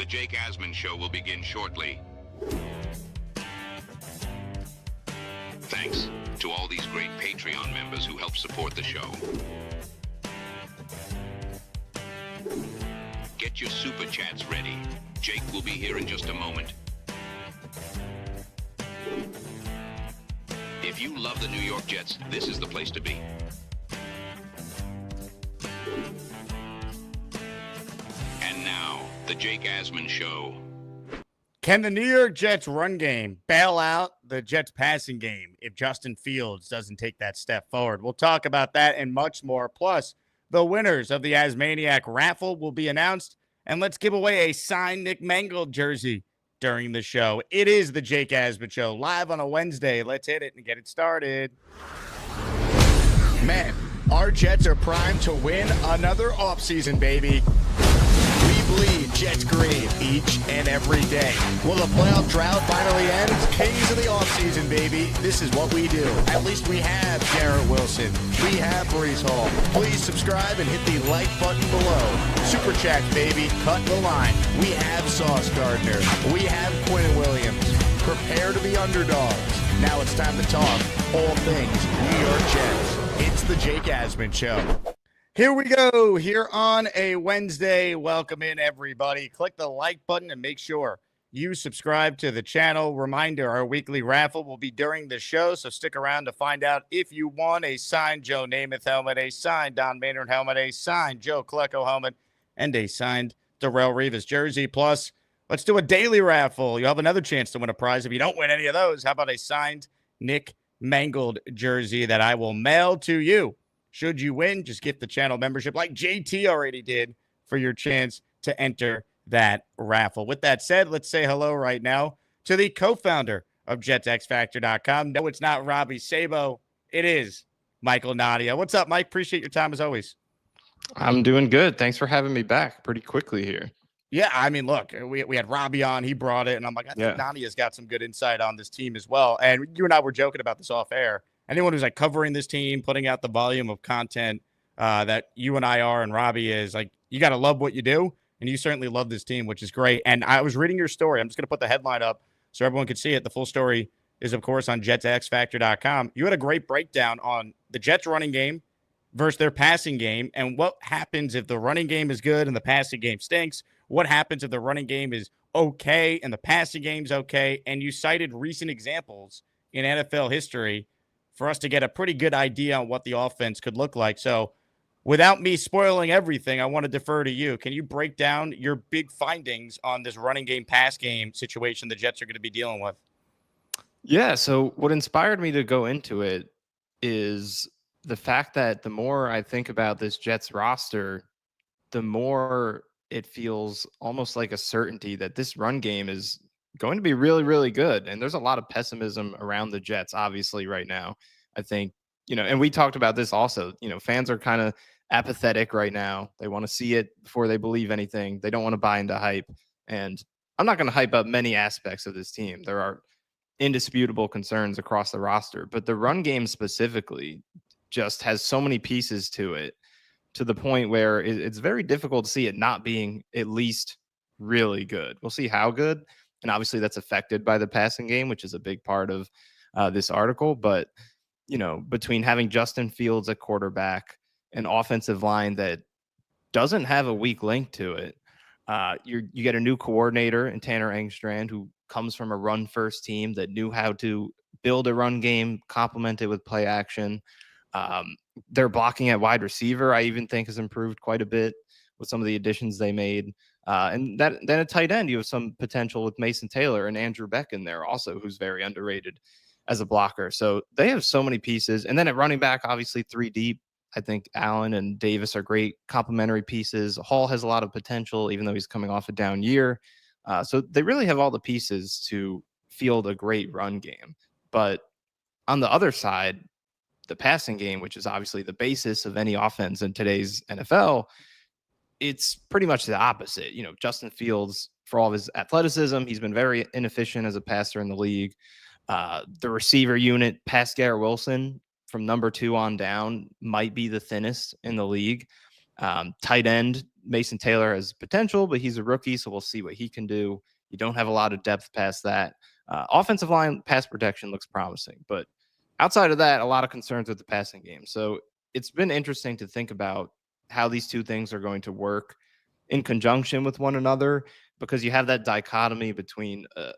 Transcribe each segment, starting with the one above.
The Jake Asman Show will begin shortly. Thanks to all these great Patreon members who help support the show. Get your super chats ready. Jake will be here in just a moment. If you love the New York Jets, this is the place to be. And now, the Jake Asman Show. Can the New York Jets run game bail out the Jets passing game if Justin Fields doesn't take that step forward? We'll talk about that and much more. Plus, the winners of the ASMANIAC Raffle will be announced, and let's give away a signed Nick Mangold jersey during the show. It is the Jake Asman Show, live on a Wednesday. Let's hit it and get it started. Man, our Jets are primed to win another offseason, baby. We bleed Jets green each and every day. Will the playoff drought finally end? Kings of the offseason, baby. This is what we do. At least we have Garrett Wilson. We have Brees Hall. Please subscribe and hit the like button below. Super chat, baby. Cut the line. We have Sauce Gardner. We have Quinn Williams. Prepare to be underdogs. Now it's time to talk all things New York Jets. It's the Jake Asman Show. Here we go, here on a Wednesday. Welcome in, everybody. Click the like button and make sure you subscribe to the channel. Reminder, our weekly raffle will be during the show, so stick around to find out if you won a signed Joe Namath helmet, a signed Don Maynard helmet, a signed Joe Klecko helmet, and a signed Darrelle Revis jersey. Plus, let's do a daily raffle. You'll have another chance to win a prize if you don't win any of those. How about a signed Nick Mangold jersey that I will mail to you? Should you win, just gift the channel membership like JT already did for your chance to enter that raffle. With that said, let's say hello right now to the co-founder of JetsXFactor.com. No, it's not Robbie Sabo. It is Michael Nania. What's up, Mike? Appreciate your time as always. I'm doing good. Thanks for having me back pretty quickly here. Yeah, I mean, look, we had Robbie on. He brought it, and I'm like, I think Nania's got some good insight on this team as well. And you and I were joking about this off air. Anyone who's like covering this team, putting out the volume of content that you and I are and Robbie is, like, you got to love what you do. And you certainly love this team, which is great. And I was reading your story. I'm just going to put the headline up so everyone can see it. The full story is, of course, on JetsXFactor.com. You had a great breakdown on the Jets running game versus their passing game. And what happens if the running game is good and the passing game stinks? What happens if the running game is okay and the passing game's okay? And you cited recent examples in NFL history for us to get a pretty good idea on what the offense could look like. So without me spoiling everything, I want to defer to you. Can you break down your big findings on this running game, pass game situation the Jets are going to be dealing with? Yeah, so what inspired me to go into it is the fact that the more I think about this Jets roster, the more it feels almost like a certainty that this run game is going to be really, really good. And there's a lot of pessimism around the Jets, obviously, right now. I think, and we talked about this also, fans are kind of apathetic right now. They want to see it before they believe anything. They don't want to buy into hype. And I'm not going to hype up many aspects of this team. There are indisputable concerns across the roster, but the run game specifically just has so many pieces to it, to the point where it's very difficult to see it not being at least really good. We'll see how good. And obviously that's affected by the passing game, which is a big part of this article. But, between having Justin Fields at quarterback, an offensive line that doesn't have a weak link to it, you get a new coordinator in Tanner Engstrand, who comes from a run-first team that knew how to build a run game, complement it with play action. Their blocking at wide receiver, I even think, has improved quite a bit with some of the additions they made. And then at tight end, you have some potential with Mason Taylor and Andrew Beck in there also, who's very underrated as a blocker. So they have so many pieces. And then at running back, obviously 3 deep. I think Allen and Davis are great complementary pieces. Hall has a lot of potential, even though he's coming off a down year. So they really have all the pieces to field a great run game. But on the other side, the passing game, which is obviously the basis of any offense in today's NFL, it's pretty much the opposite. Justin Fields, for all of his athleticism, he's been very inefficient as a passer in the league. The receiver unit, past Garrett Wilson, from number 2 on down, might be the thinnest in the league. Tight end, Mason Taylor has potential, but he's a rookie, so we'll see what he can do. You don't have a lot of depth past that. Offensive line pass protection looks promising, but outside of that, a lot of concerns with the passing game. So it's been interesting to think about how these two things are going to work in conjunction with one another, because you have that dichotomy between a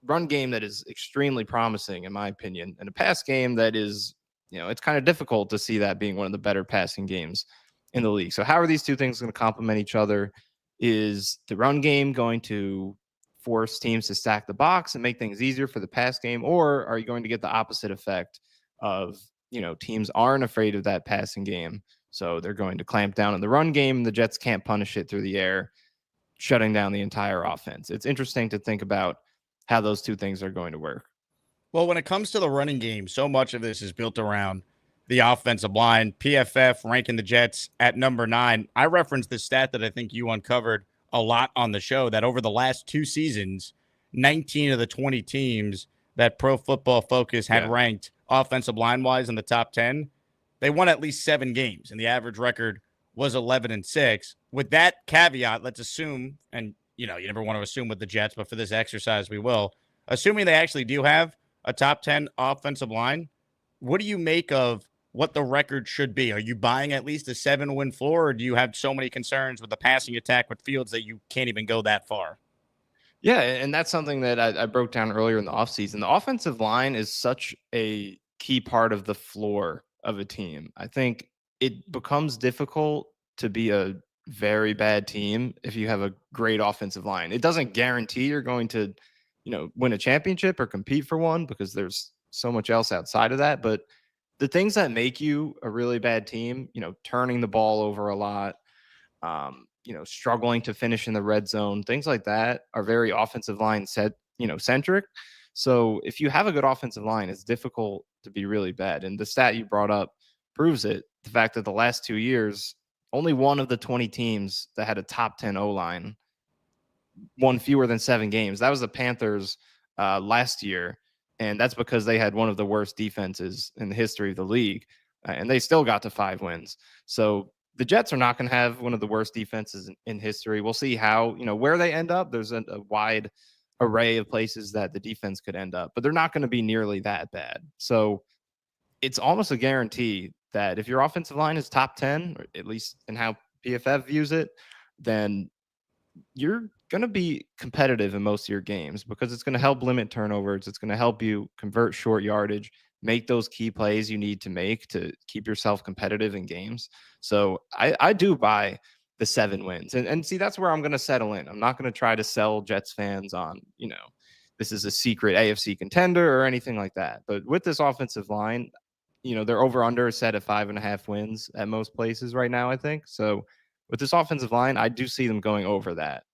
run game that is extremely promising, in my opinion, and a pass game that is, it's kind of difficult to see that being one of the better passing games in the league. So how are these two things going to complement each other? Is the run game going to force teams to stack the box and make things easier for the pass game, or are you going to get the opposite effect of, teams aren't afraid of that passing game, so they're going to clamp down on the run game and the Jets can't punish it through the air, shutting down the entire offense? It's interesting to think about how those two things are going to work. Well, when it comes to the running game, so much of this is built around the offensive line. PFF ranking the Jets at number 9. I referenced this stat that I think you uncovered a lot on the show, that over the last 2 seasons, 19 of the 20 teams that Pro Football Focus had ranked offensive line-wise in the top 10, they won at least 7 games, and the average record was 11-6. With that caveat, let's assume, and you never want to assume with the Jets, but for this exercise we will, assuming they actually do have a top 10 offensive line, what do you make of what the record should be? Are you buying at least a 7-win floor, or do you have so many concerns with the passing attack with Fields that you can't even go that far? Yeah, and that's something that I broke down earlier in the offseason. The offensive line is such a key part of the floor of a team. I think it becomes difficult to be a very bad team if you have a great offensive line. It doesn't guarantee you're going to, win a championship or compete for one, because there's so much else outside of that. But the things that make you a really bad team, turning the ball over a lot, struggling to finish in the red zone, things like that are very offensive line centric. So if you have a good offensive line, it's difficult to be really bad. And the stat you brought up proves it. The fact that the last 2 years, only one of the 20 teams that had a top 10 O-line won fewer than 7 games. That was the Panthers last year. And that's because they had one of the worst defenses in the history of the league. And they still got to 5 wins. So the Jets are not going to have one of the worst defenses in history. We'll see how, where they end up. There's a wide array of places that the defense could end up, but they're not going to be nearly that bad. So it's almost a guarantee that if your offensive line is top 10, or at least in how PFF views it, then you're going to be competitive in most of your games, because it's going to help limit turnovers. It's going to help you convert short yardage, make those key plays you need to make to keep yourself competitive in games. So I do buy the 7 wins. And see, that's where I'm going to settle in. I'm not going to try to sell Jets fans on, this is a secret AFC contender or anything like that. But with this offensive line, they're over under set at 5.5 wins at most places right now, I think. So with this offensive line, I do see them going over that,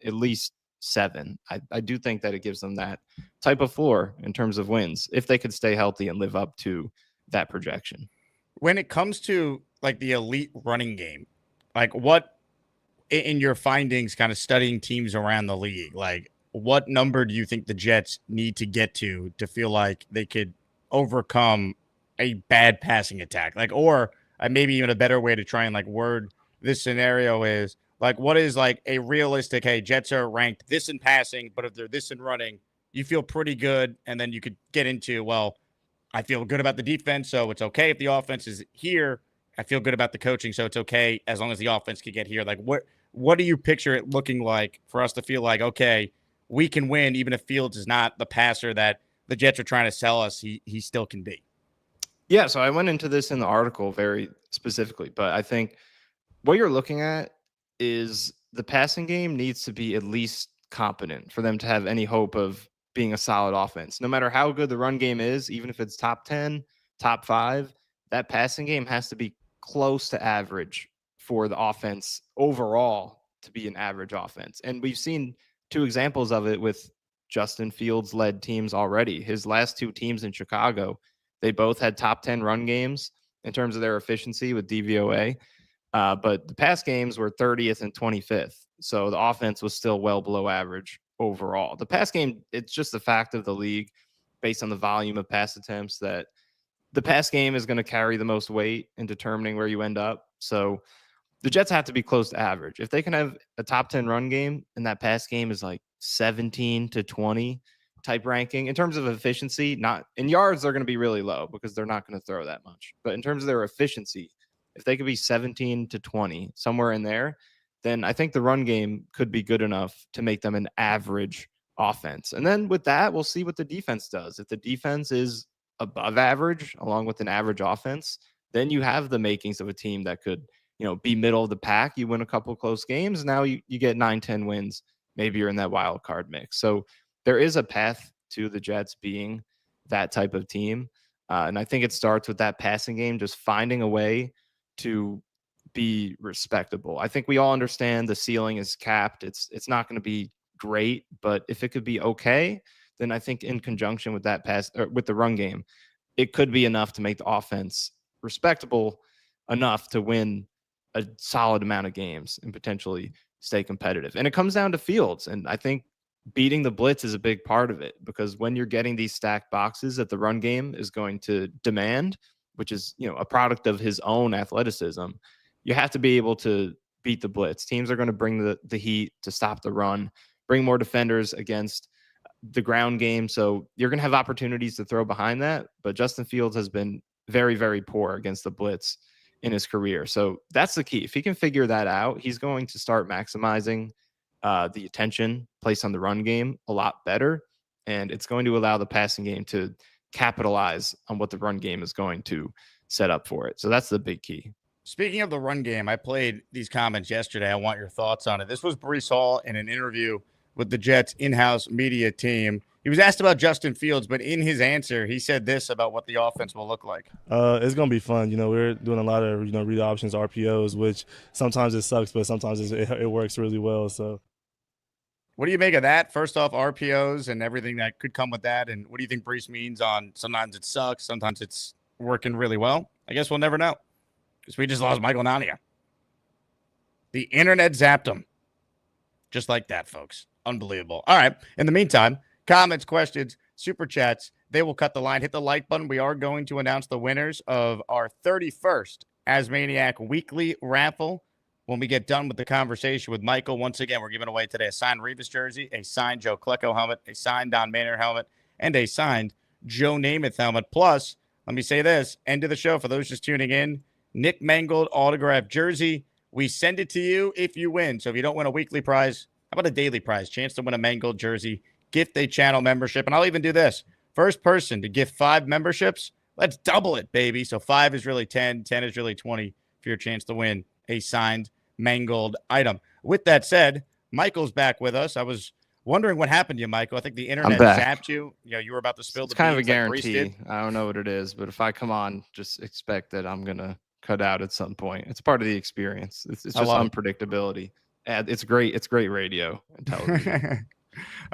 at least 7. I do think that it gives them that type of floor in terms of wins, if they could stay healthy and live up to that projection. When it comes to like the elite running game, like what in your findings, kind of studying teams around the league, like what number do you think the Jets need to get to feel like they could overcome a bad passing attack? Like, or maybe even a better way to try and like word this scenario is like, what is like a realistic, hey, Jets are ranked this in passing, but if they're this in running, you feel pretty good. And then you could get into, well, I feel good about the defense, so it's okay if the offense is here. I feel good about the coaching, so it's okay as long as the offense can get here. Like, what do you picture it looking like for us to feel like, okay, we can win even if Fields is not the passer that the Jets are trying to sell us he still can be? Yeah, so I went into this in the article very specifically, but I think what you're looking at is the passing game needs to be at least competent for them to have any hope of being a solid offense. No matter how good the run game is, even if it's top 10, top 5, that passing game has to be close to average for the offense overall to be an average offense. And we've seen 2 examples of it with Justin Fields led teams already. His last 2 teams in Chicago, they both had top 10 run games in terms of their efficiency with DVOA. But the pass games were 30th and 25th. So the offense was still well below average overall. The pass game, it's just the fact of the league based on the volume of pass attempts that the pass game is going to carry the most weight in determining where you end up. So the Jets have to be close to average. If they can have a top 10 run game and that pass game is like 17 to 20 type ranking in terms of efficiency, not in yards, they're going to be really low because they're not going to throw that much. But in terms of their efficiency, if they could be 17 to 20, somewhere in there, then I think the run game could be good enough to make them an average offense. And then with that, we'll see what the defense does. If the defense is above average along with an average offense, then you have the makings of a team that could, be middle of the pack. You win a couple close games. Now you get 9-10 wins. Maybe you're in that wild card mix. So there is a path to the Jets being that type of team. And I think it starts with that passing game, just finding a way to be respectable. I think we all understand the ceiling is capped. It's not going to be great, but if it could be okay, then I think in conjunction with that pass or with the run game, it could be enough to make the offense respectable enough to win a solid amount of games and potentially stay competitive. And it comes down to Fields. And I think beating the blitz is a big part of it, because when you're getting these stacked boxes that the run game is going to demand, which is, a product of his own athleticism, you have to be able to beat the blitz. Teams are going to bring the heat to stop the run, bring more defenders against the ground game. So you're going to have opportunities to throw behind that. But Justin Fields has been very, very poor against the blitz in his career. So that's the key. If he can figure that out, he's going to start maximizing the attention placed on the run game a lot better. And it's going to allow the passing game to capitalize on what the run game is going to set up for it. So that's the big key. Speaking of the run game, I played these comments yesterday. I want your thoughts on it. This was Breece Hall in an interview with the Jets in-house media team. He was asked about Justin Fields, but in his answer, he said this about what the offense will look like. It's going to be fun. We're doing a lot of, read options, RPOs, which sometimes it sucks, but sometimes it works really well. So what do you make of that? First off, RPOs and everything that could come with that. And what do you think Breece means on sometimes it sucks, sometimes it's working really well? I guess we'll never know, because we just lost Michael Nania. The internet zapped him. Just like that, folks. Unbelievable. All right. In the meantime, comments, questions, super chats, they will cut the line. Hit the like button. We are going to announce the winners of our 31st ASMANIAC Weekly Raffle when we get done with the conversation with Michael. Once again, we're giving away today a signed Revis jersey, a signed Joe Klecko helmet, a signed Don Maynard helmet, and a signed Joe Namath helmet. Plus, let me say this, end of the show, for those just tuning in, Nick Mangold autographed jersey. We send it to you if you win. So if you don't win a weekly prize, how about a daily prize? Chance to win a Mangold jersey, gift a channel membership. And I'll even do this. First person to gift 5 memberships, let's double it, baby. So 5 is really 10. 10 is really 20 for your chance to win a signed Mangold item. With that said, Michael's back with us. I was wondering what happened to you, Michael. I think the internet zapped you. You were about to spill the beans. It's kind of a guarantee. I don't know what it is, but if I come on, just expect that I'm going to cut out at some point. It's part of the experience. It's just unpredictability. It's great. It's great radio and television.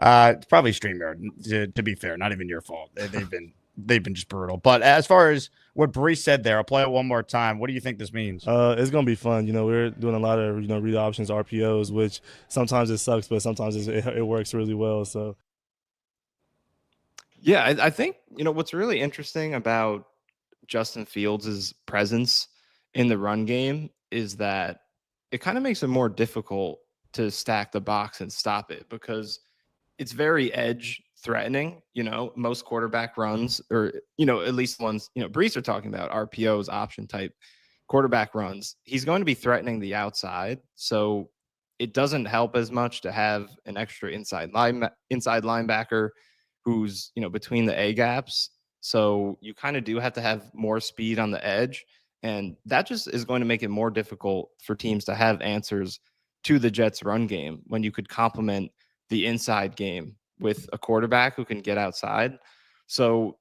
It's probably StreamYard, to be fair. Not even your fault. They've been just brutal. But as far as what Breece said there, I'll play it one more time. What do you think this means? It's going to be fun. We're doing a lot of, read options, RPOs, which sometimes it sucks, but sometimes it works really well. So, yeah, I think, what's really interesting about Justin Fields' presence in the run game is that it kind of makes it more difficult to stack the box and stop it, because it's very edge threatening. Most quarterback runs, or, at least ones, Breece are talking about RPOs, option type quarterback runs. He's going to be threatening the outside. So it doesn't help as much to have an extra inside linebacker who's, between the A gaps. So you kind of do have to have more speed on the edge. And that just is going to make it more difficult for teams to have answers to the Jets run game when you could complement the inside game with a quarterback who can get outside. So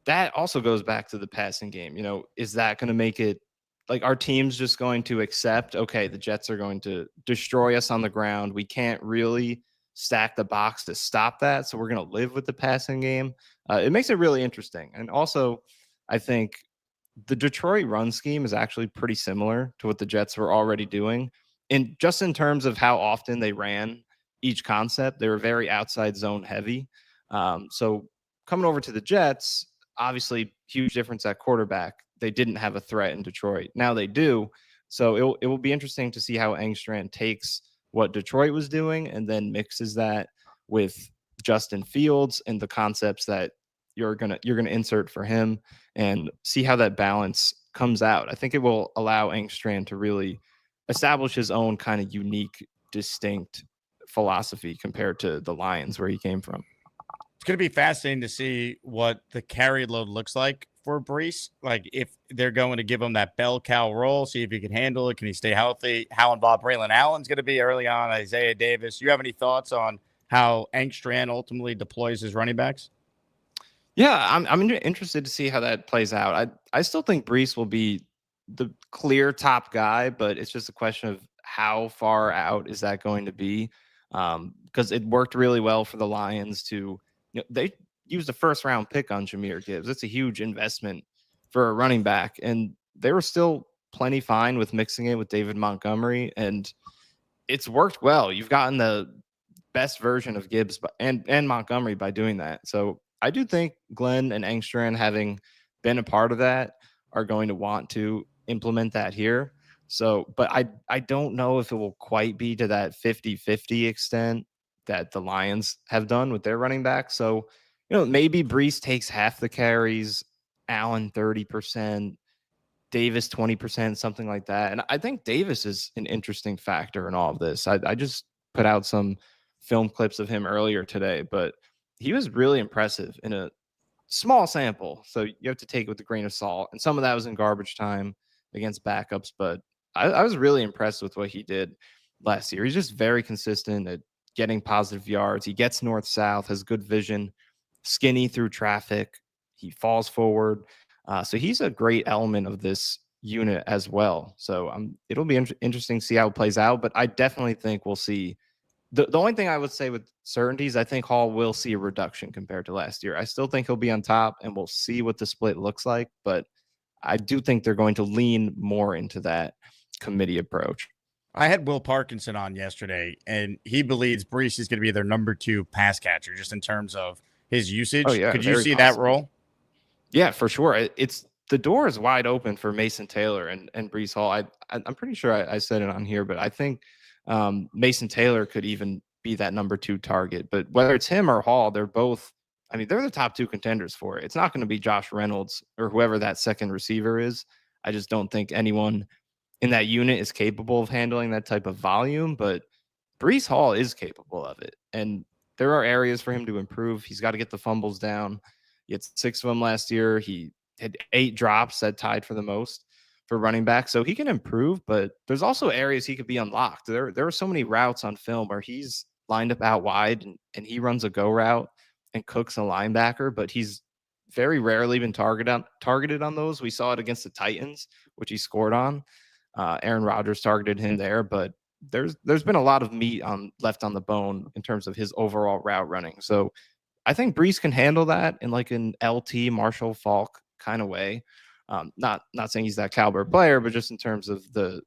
that also goes back to the passing game. Is that going to make it like our team's just going to accept, okay, the Jets are going to destroy us on the ground. We can't really stack the box to stop that. So we're going to live with the passing game. It makes it really interesting. And also, I think the Detroit run scheme is actually pretty similar to what the Jets were already doing. And just in terms of how often they ran each concept, they were very outside zone heavy. So coming over to the Jets, obviously huge difference at quarterback. They didn't have a threat in Detroit. Now they do, So it will be interesting to see how Engstrand takes what Detroit was doing and then mixes that with Justin Fields and the concepts that you're gonna insert for him, and see how that balance comes out. I think it will allow Engstrand to really establish his own kind of unique, distinct philosophy compared to the Lions where he came from. It's going to be fascinating to see what the carry load looks like for Brees. Like if they're going to give him that bell cow role, see if he can handle it. Can he stay healthy? How involved Braylon Allen's going to be early on? Isaiah Davis. You have any thoughts on how Engstrand ultimately deploys his running backs? Yeah, I'm interested to see how that plays out. I still think Brees will be the clear top guy, but it's just a question of how far out is that going to be? Because it worked really well for the Lions to, they used a first round pick on Jahmyr Gibbs. It's a huge investment for a running back, and they were still plenty fine with mixing it with David Montgomery, and it's worked well. You've gotten the best version of Gibbs and Montgomery by doing that. So I do think Glenn and Engstrand, having been a part of that, are going to want to implement that here. So, but I don't know if it will quite be to that 50-50 extent that the Lions have done with their running back. So, maybe Brees takes half the carries, Allen 30%, Davis 20%, something like that. And I think Davis is an interesting factor in all of this. I just put out some film clips of him earlier today, but he was really impressive in a small sample. So you have to take it with a grain of salt. And some of that was in garbage time against backups, but I was really impressed with what he did last year. He's just very consistent at getting positive yards. He gets north-south, has good vision, skinny through traffic. He falls forward. So he's a great element of this unit as well. So it'll be interesting to see how it plays out, but I definitely think we'll see. The only thing I would say with certainty is I think Hall will see a reduction compared to last year. I still think he'll be on top, and we'll see what the split looks like, but I do think they're going to lean more into that committee approach. I had Will Parkinson on yesterday, and he believes Brees is going to be their number 2 pass catcher just in terms of his usage. Oh, yeah, could you see possible. that role? Yeah, for sure. It's the door is wide open for Mason Taylor and Brees Hall. I'm pretty sure I said it on here, but I think Mason Taylor could even be that number 2 target. But whether it's him or Hall, they're both. I mean, they're the top 2 contenders for it. It's not going to be Josh Reynolds or whoever that second receiver is. I just don't think anyone in that unit is capable of handling that type of volume. But Brees Hall is capable of it, and there are areas for him to improve. He's got to get the fumbles down. He had 6 of them last year. He had 8 drops that tied for the most for running back. So he can improve, but there's also areas he could be unlocked. There are so many routes on film where he's lined up out wide and he runs a go route and cooks a linebacker, but he's very rarely been targeted on those. We saw it against the Titans, which he scored on. Aaron Rodgers targeted him there, but there's been a lot of meat left on the bone in terms of his overall route running. So I think Brees can handle that in like an LT Marshall Faulk kind of way. Not saying he's that caliber player, but just in terms of the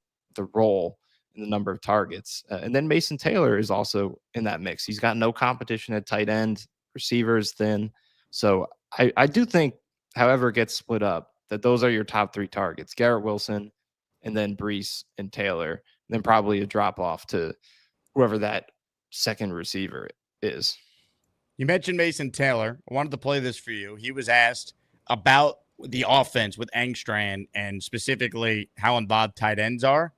role and the number of targets. And then Mason Taylor is also in that mix. He's got no competition at tight end, receivers thin. So I do think, however it gets split up, that those are your top 3 targets: Garrett Wilson, and then Brees and Taylor, and then probably a drop off to whoever that second receiver is. You mentioned Mason Taylor. I wanted to play this for you. He was asked about the offense with Engstrand and specifically how involved tight ends are.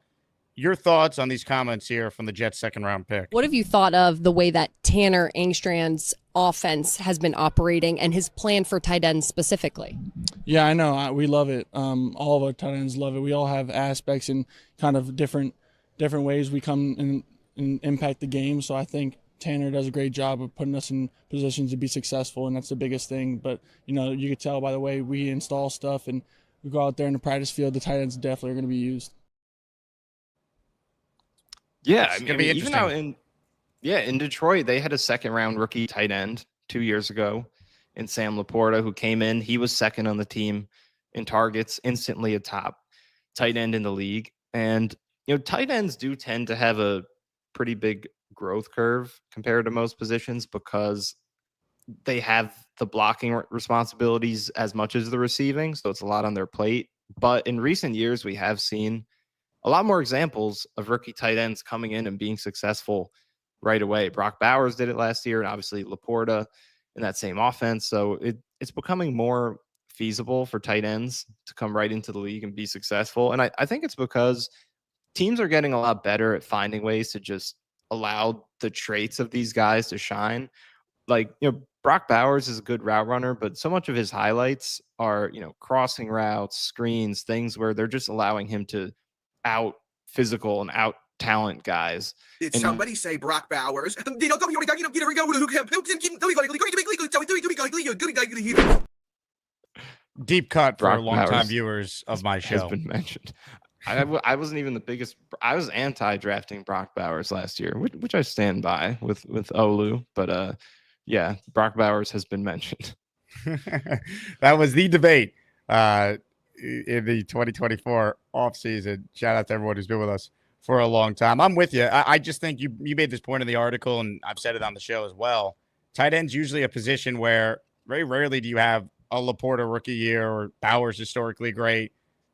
Your thoughts on these comments here from the Jets' second-round pick? What have you thought of the way that Tanner Engstrand's offense has been operating and his plan for tight ends specifically? Yeah, I know. We love it. All of our tight ends love it. We all have aspects and kind of different ways we come and impact the game. So I think Tanner does a great job of putting us in positions to be successful, and that's the biggest thing. But, you could tell by the way we install stuff and we go out there in the practice field, the tight ends definitely are going to be used. Yeah, it's going to be interesting. Even out in Detroit, they had a second-round rookie tight end 2 years ago in Sam Laporta, who came in. He was second on the team in targets, instantly a top tight end in the league. And, tight ends do tend to have a pretty big growth curve compared to most positions because they have the blocking responsibilities as much as the receiving. So it's a lot on their plate. But in recent years, we have seen a lot more examples of rookie tight ends coming in and being successful right away. Brock Bowers did it last year, and obviously Laporta in that same offense. So it's becoming more feasible for tight ends to come right into the league and be successful. And I think it's because teams are getting a lot better at finding ways to just allow the traits of these guys to shine. Like, Brock Bowers is a good route runner, but so much of his highlights are, crossing routes, screens, things where they're just allowing him to out physical and out talent guys. Did And somebody say Brock Bowers? Deep cut for Brock longtime Bowers viewers of my has show. been mentioned. I wasn't even the biggest. I was anti-drafting Brock Bowers last year, which I stand by with Olu. But yeah, Brock Bowers has been mentioned. That was the debate in the 2024 offseason. Shout out to everyone who's been with us for a long time. I'm with you. I just think you made this point in the article, and I've said it on the show as well. Tight end's usually a position where very rarely do you have a Laporta rookie year or Bowers historically great.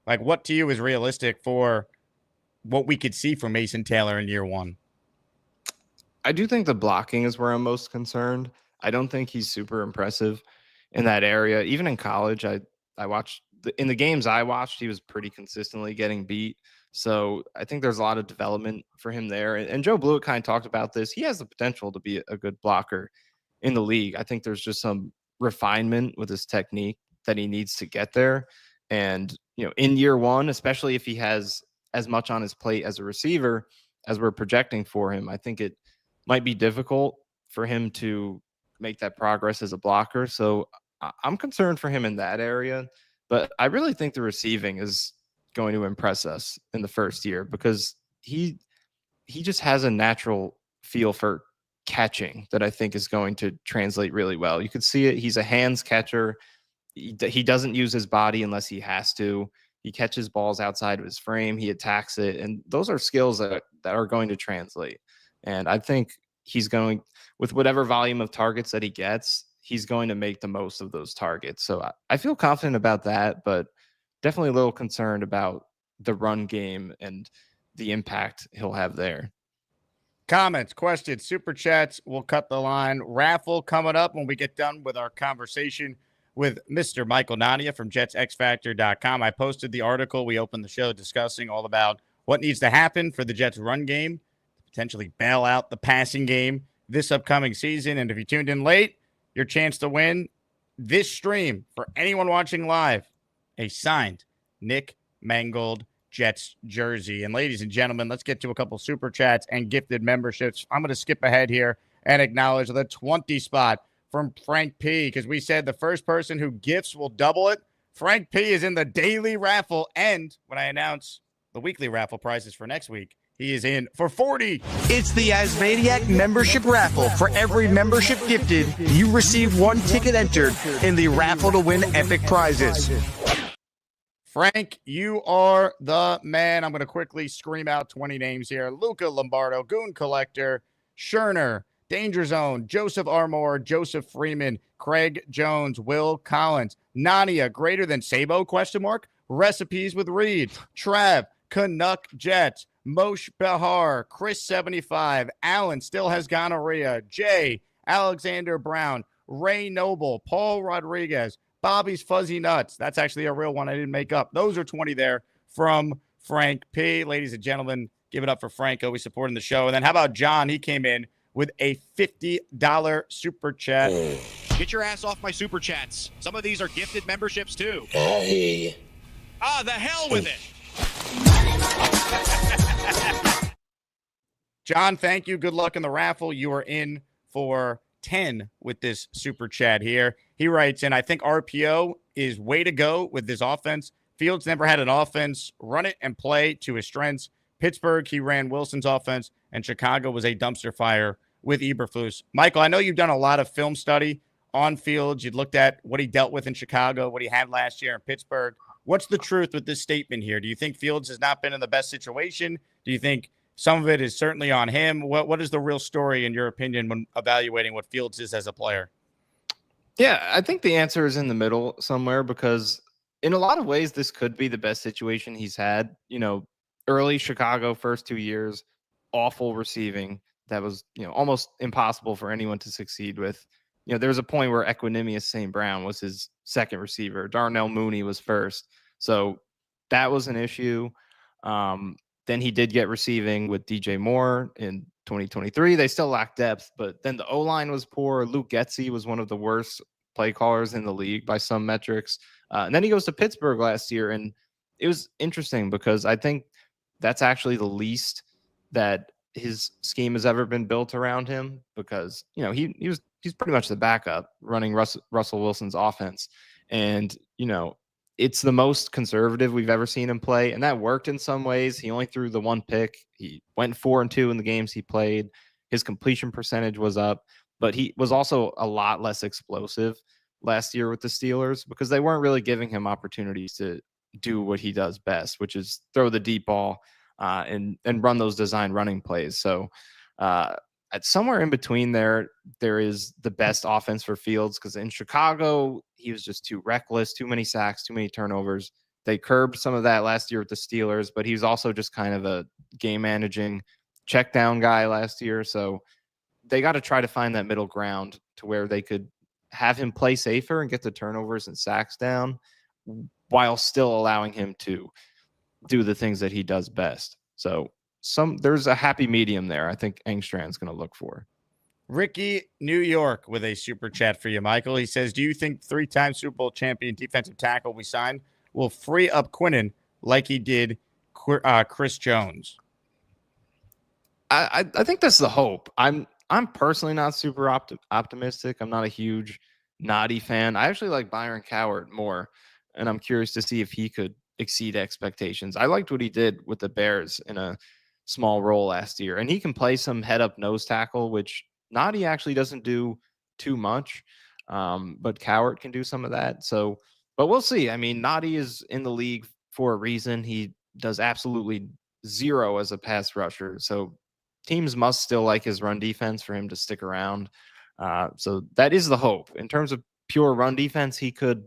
Like, what to you is realistic for what we could see from Mason Taylor in year one? I do think the blocking is where I'm most concerned. I don't think he's super impressive in that area. Even in college, I watched in the games I watched, he was pretty consistently getting beat. So I think there's a lot of development for him there. And Joe Blewett kind of talked about this. He has the potential to be a good blocker in the league. I think there's just some refinement with his technique that he needs to get there. And, in year one, especially if he has as much on his plate as a receiver as we're projecting for him, I think it might be difficult for him to make that progress as a blocker. So I'm concerned for him in that area. But I really think the receiving is going to impress us in the first year because he just has a natural feel for catching that I think is going to translate really well. You could see it. He's a hands catcher. He doesn't use his body unless he has to. He catches balls outside of his frame. He attacks it. And those are skills that are going to translate. And I think he's going, with whatever volume of targets that he gets, he's going to make the most of those targets. So I feel confident about that, but definitely a little concerned about the run game and the impact he'll have there. Comments, questions, super chats. We'll cut the line. Raffle coming up when we get done with our conversation with Mr. Michael Nania from JetsXFactor.com. I posted the article. We opened the show discussing all about what needs to happen for the Jets run game, potentially bail out the passing game this upcoming season. And if you tuned in late, your chance to win this stream for anyone watching live, a signed Nick Mangold Jets jersey. And ladies and gentlemen, let's get to a couple super chats and gifted memberships. I'm going to skip ahead here and acknowledge the 20 spot from Frank P, because we said the first person who gifts will double it. Frank P is in the daily raffle, and when I announce the weekly raffle prizes for next week, he is in for 40. It's the ASMANIAC membership raffle. For every membership gifted, you receive one ticket entered in the raffle to win epic prizes. Frank, you are the man. I'm going to quickly scream out 20 names here. Luca Lombardo, Goon Collector, Scherner, Danger Zone, Joseph Armour, Joseph Freeman, Craig Jones, Will Collins, Nania, greater than Sabo, ? Recipes with Reed, Trav, Canuck Jets, Moshe Behar, Chris 75, Allen still has gonorrhea, Jay, Alexander Brown, Ray Noble, Paul Rodriguez, Bobby's Fuzzy Nuts. That's actually a real one I didn't make up. Those are 20 there from Frank P. Ladies and gentlemen, give it up for Frank, always supporting the show. And then how about John? He came in with a $50 super chat. Get your ass off my super chats. Some of these are gifted memberships too. Hey. The hell with it. John, thank you. Good luck in the raffle. You are in for 10 with this super chat here. He writes in, I think RPO is way to go with this offense. Fields never had an offense. Run it and play to his strengths. Pittsburgh, he ran Wilson's offense, and Chicago was a dumpster fire with Eberflus. Michael, I know you've done a lot of film study on Fields. You'd looked at what he dealt with in Chicago, what he had last year in Pittsburgh. What's the truth with this statement here? Do you think Fields has not been in the best situation? Do you think some of it is certainly on him? What is the real story, in your opinion, when evaluating what Fields is as a player? Yeah, I think the answer is in the middle somewhere because in a lot of ways, this could be the best situation he's had, early Chicago first 2 years, awful receiving. That was, almost impossible for anyone to succeed with. There was a point where Equanimous St. Brown was his second receiver. Darnell Mooney was first. So that was an issue. Then he did get receiving with DJ Moore in 2023. They still lacked depth, but then the O-line was poor. Luke Getsy was one of the worst play callers in the league by some metrics. And then he goes to Pittsburgh last year, and it was interesting because I think that's actually the least that his scheme has ever been built around him, because he's pretty much the backup running Russell Wilson's offense, and it's the most conservative we've ever seen him play, and that worked in some ways. He only threw the one pick. He went 4-2 in the games he played. His completion percentage was up, but he was also a lot less explosive last year with the Steelers because they weren't really giving him opportunities to do what he does best, which is throw the deep ball and run those design running plays. So at somewhere in between there is the best offense for Fields, because in Chicago, he was just too reckless, too many sacks, too many turnovers. They curbed some of that last year with the Steelers, but he was also just kind of a game managing check down guy last year. So they got to try to find that middle ground to where they could have him play safer and get the turnovers and sacks down while still allowing him to do the things that he does best. So there's a happy medium there I think Engstrand's going to look for. Ricky, New York, with a super chat for you, Michael. He says, do you think 3-time Super Bowl champion defensive tackle we signed will free up Quinnen like he did Chris Jones? I think that's the hope. I'm personally not super optimistic. I'm not a huge Noddy fan. I actually like Byron Cowart more, and I'm curious to see if he could exceed expectations. I liked what he did with the Bears in a small role last year, and he can play some head up nose tackle, which Noddy actually doesn't do too much, but Cowart can do some of that. So, but we'll see. I mean, Noddy is in the league for a reason. He does absolutely zero as a pass rusher. So teams must still like his run defense for him to stick around. So that is the hope. In terms of pure run defense, he could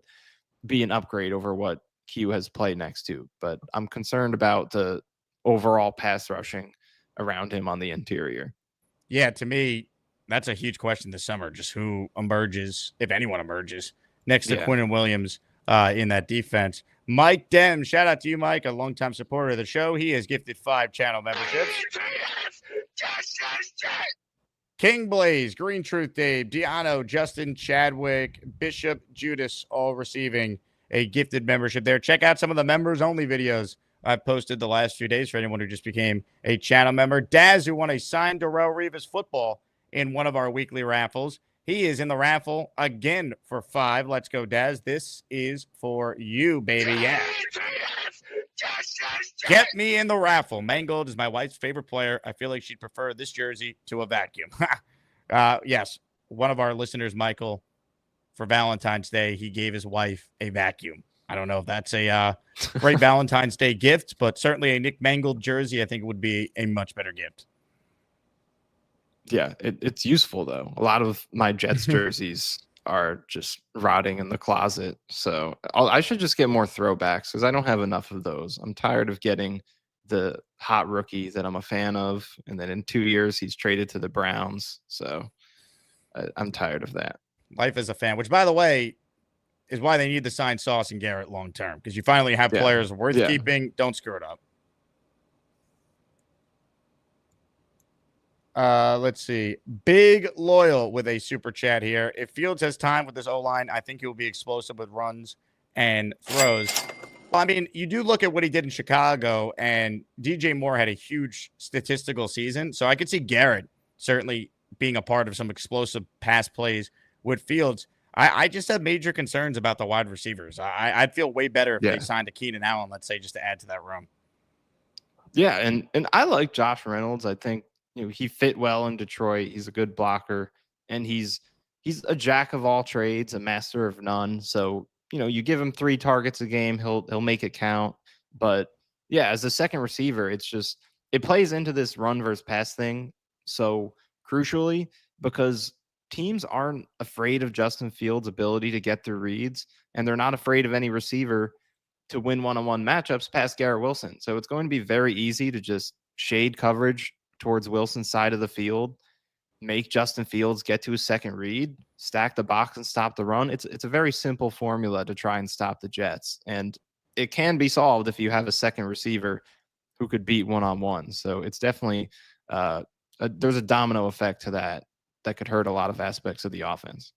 be an upgrade over what Q has played next to, but I'm concerned about the overall pass rushing around him on the interior. Yeah, to me, that's a huge question this summer, just who emerges, if anyone emerges, next to Quinnen Williams in that defense. Mike Dem, shout out to you, Mike, a longtime supporter of the show. He has gifted 5 channel memberships. King Blaze, Green Truth Dave, Diano, Justin, Chadwick, Bishop, Judas, all receiving a gifted membership there. Check out some of the members-only videos I've posted the last few days for anyone who just became a channel member. Daz, who won a signed Darrelle Revis football in one of our weekly raffles. He is in the raffle again for 5. Let's go, Daz. This is for you, baby. Yeah. Get me in the raffle. Mangold is my wife's favorite player. I feel like she'd prefer this jersey to a vacuum. Yes, one of our listeners, Michael, for Valentine's Day, he gave his wife a vacuum. I don't know if that's a great Valentine's Day gift, but certainly a Nick Mangold jersey, I think, would be a much better gift. Yeah, it's useful, though. A lot of my Jets jerseys are just rotting in the closet. So I should just get more throwbacks because I don't have enough of those. I'm tired of getting the hot rookie that I'm a fan of, and then in 2 years he's traded to the Browns. So I'm tired of that. Life as a fan, which, by the way, is why they need to sign Sauce and Garrett long term, because you finally have players worth keeping. Don't screw it up. Let's see. Big Loyal with a super chat here. If Fields has time with this O-line, I think he will be explosive with runs and throws. Well, I mean, you do look at what he did in Chicago, and DJ Moore had a huge statistical season. So I could see Garrett certainly being a part of some explosive pass plays with Fields. I just have major concerns about the wide receivers. I'd feel way better if they signed a Keenan Allen, let's say, just to add to that room. Yeah, and I like Josh Reynolds. I think he fit well in Detroit. He's a good blocker, and he's a jack of all trades, a master of none. So you give him 3 targets a game, he'll make it count. But yeah, as a second receiver, it plays into this run versus pass thing so crucially, because teams aren't afraid of Justin Fields' ability to get through reads, and they're not afraid of any receiver to win one-on-one matchups past Garrett Wilson. So it's going to be very easy to just shade coverage towards Wilson's side of the field, make Justin Fields get to his second read, stack the box and stop the run. It's a very simple formula to try and stop the Jets. And it can be solved if you have a second receiver who could beat one-on-one. So it's definitely there's a domino effect to that could hurt a lot of aspects of the offense.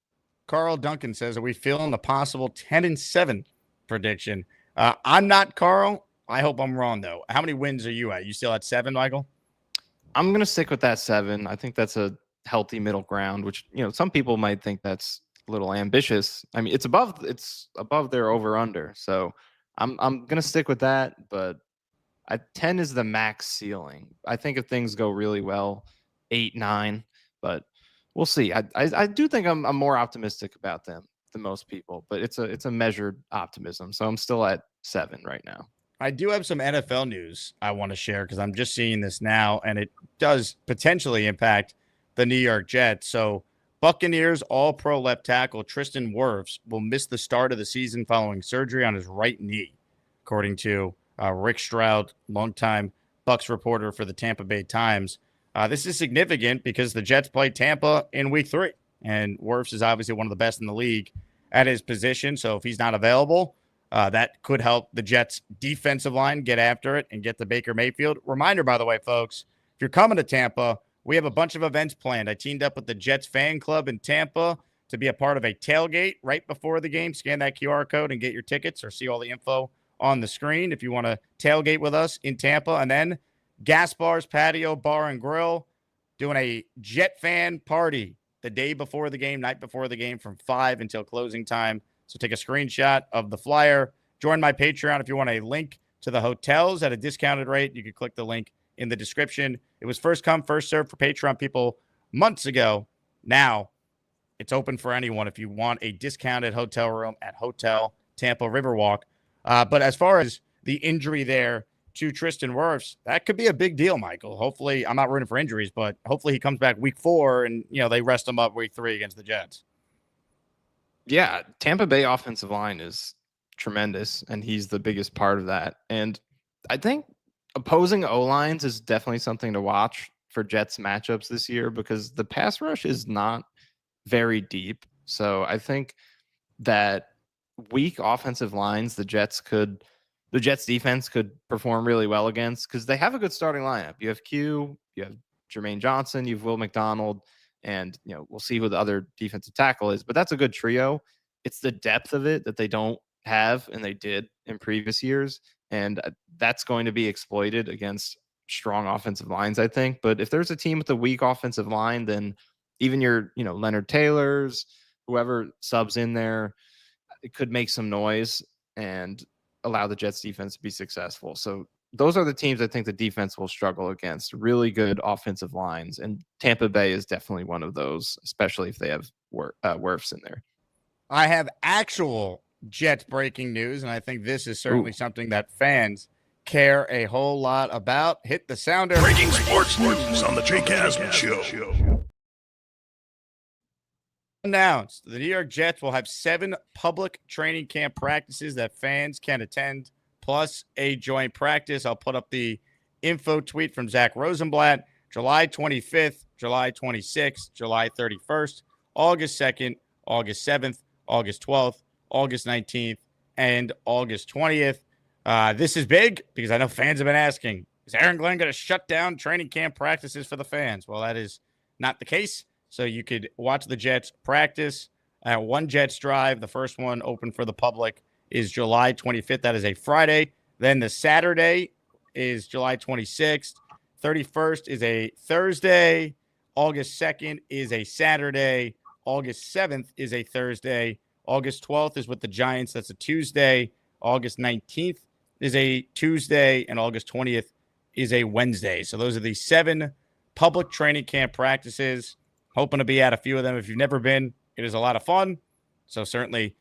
Carl Duncan says, are we feeling the possible 10-7 prediction? I'm not, Carl. I hope I'm wrong, though. How many wins are you at? You still at 7, Michael? I'm going to stick with that 7. I think that's a healthy middle ground, which, some people might think that's a little ambitious. I mean, it's above their over-under. So I'm going to stick with that, but 10 is the max ceiling. I think if things go really well, 8, 9, but we'll see. I do think I'm more optimistic about them than most people, but it's a measured optimism. So I'm still at 7 right now. I do have some NFL news I want to share because I'm just seeing this now, and it does potentially impact the New York Jets. So Buccaneers All-Pro left tackle Tristan Wirfs will miss the start of the season following surgery on his right knee, according to Rick Stroud, longtime Bucs reporter for the Tampa Bay Times. This is significant because the Jets play Tampa in Week 3, and Wirfs is obviously one of the best in the league at his position. So if he's not available, that could help the Jets' defensive line get after it and get to Baker Mayfield. Reminder, by the way, folks, if you're coming to Tampa, we have a bunch of events planned. I teamed up with the Jets fan club in Tampa to be a part of a tailgate right before the game. Scan that QR code and get your tickets or see all the info on the screen if you want to tailgate with us in Tampa. And then Gas Bars Patio Bar and Grill doing a Jet fan party the day before the game, night before the game from 5 until closing time. So take a screenshot of the flyer. Join my Patreon if you want a link to the hotels at a discounted rate. You can click the link in the description. It was first come, first serve for Patreon people months ago. Now it's open for anyone if you want a discounted hotel room at Hotel Tampa Riverwalk. But as far as the injury there to Tristan Wirfs, that could be a big deal, Michael. Hopefully, I'm not rooting for injuries, but hopefully he comes back Week 4 and, they rest him up Week 3 against the Jets. Yeah, Tampa Bay offensive line is tremendous, and he's the biggest part of that. And I think opposing O-lines is definitely something to watch for Jets matchups this year because the pass rush is not very deep. So I think that weak offensive lines, the Jets defense could perform really well against because they have a good starting lineup. You have Q, you have Jermaine Johnson, you have Will McDonald, and we'll see who the other defensive tackle is. But that's a good trio. It's the depth of it that they don't have, and they did in previous years, and that's going to be exploited against strong offensive lines, I think. But if there's a team with a weak offensive line, then even your Leonard Taylors, whoever subs in there, it could make some noise and allow the Jets defense to be successful. So those are the teams I think the defense will struggle against. Really good offensive lines, and Tampa Bay is definitely one of those, especially if they have Wirfs in there. I have actual Jets breaking news, and I think this is certainly something that fans care a whole lot about. Hit the sounder. Breaking sports news on the Jake Asman Show. Announced the New York Jets will have 7 public training camp practices that fans can attend, plus a joint practice. I'll put up the info tweet from Zach Rosenblatt. July 25th, July 26th, July 31st, August 2nd, August 7th, August 12th, August 19th, and August 20th. This is big because I know fans have been asking, is Aaron Glenn going to shut down training camp practices for the fans? Well, that is not the case. So you could watch the Jets practice at One Jets Drive. The first one open for the public is July 25th. That is a Friday. Then the Saturday is July 26th. 31st is a Thursday. August 2nd is a Saturday. August 7th is a Thursday. August 12th is with the Giants. That's a Tuesday. August 19th is a Tuesday. And August 20th is a Wednesday. So those are the 7 public training camp practices. Hoping to be at a few of them. If you've never been, it is a lot of fun. So certainly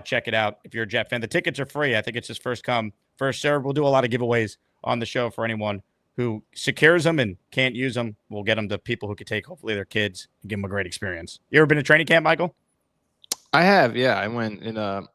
check it out if you're a Jet fan. The tickets are free. I think it's just first come, first serve. We'll do a lot of giveaways on the show for anyone who secures them and can't use them. We'll get them to people who could take, hopefully, their kids and give them a great experience. You ever been to training camp, Michael? I have, yeah. I went in I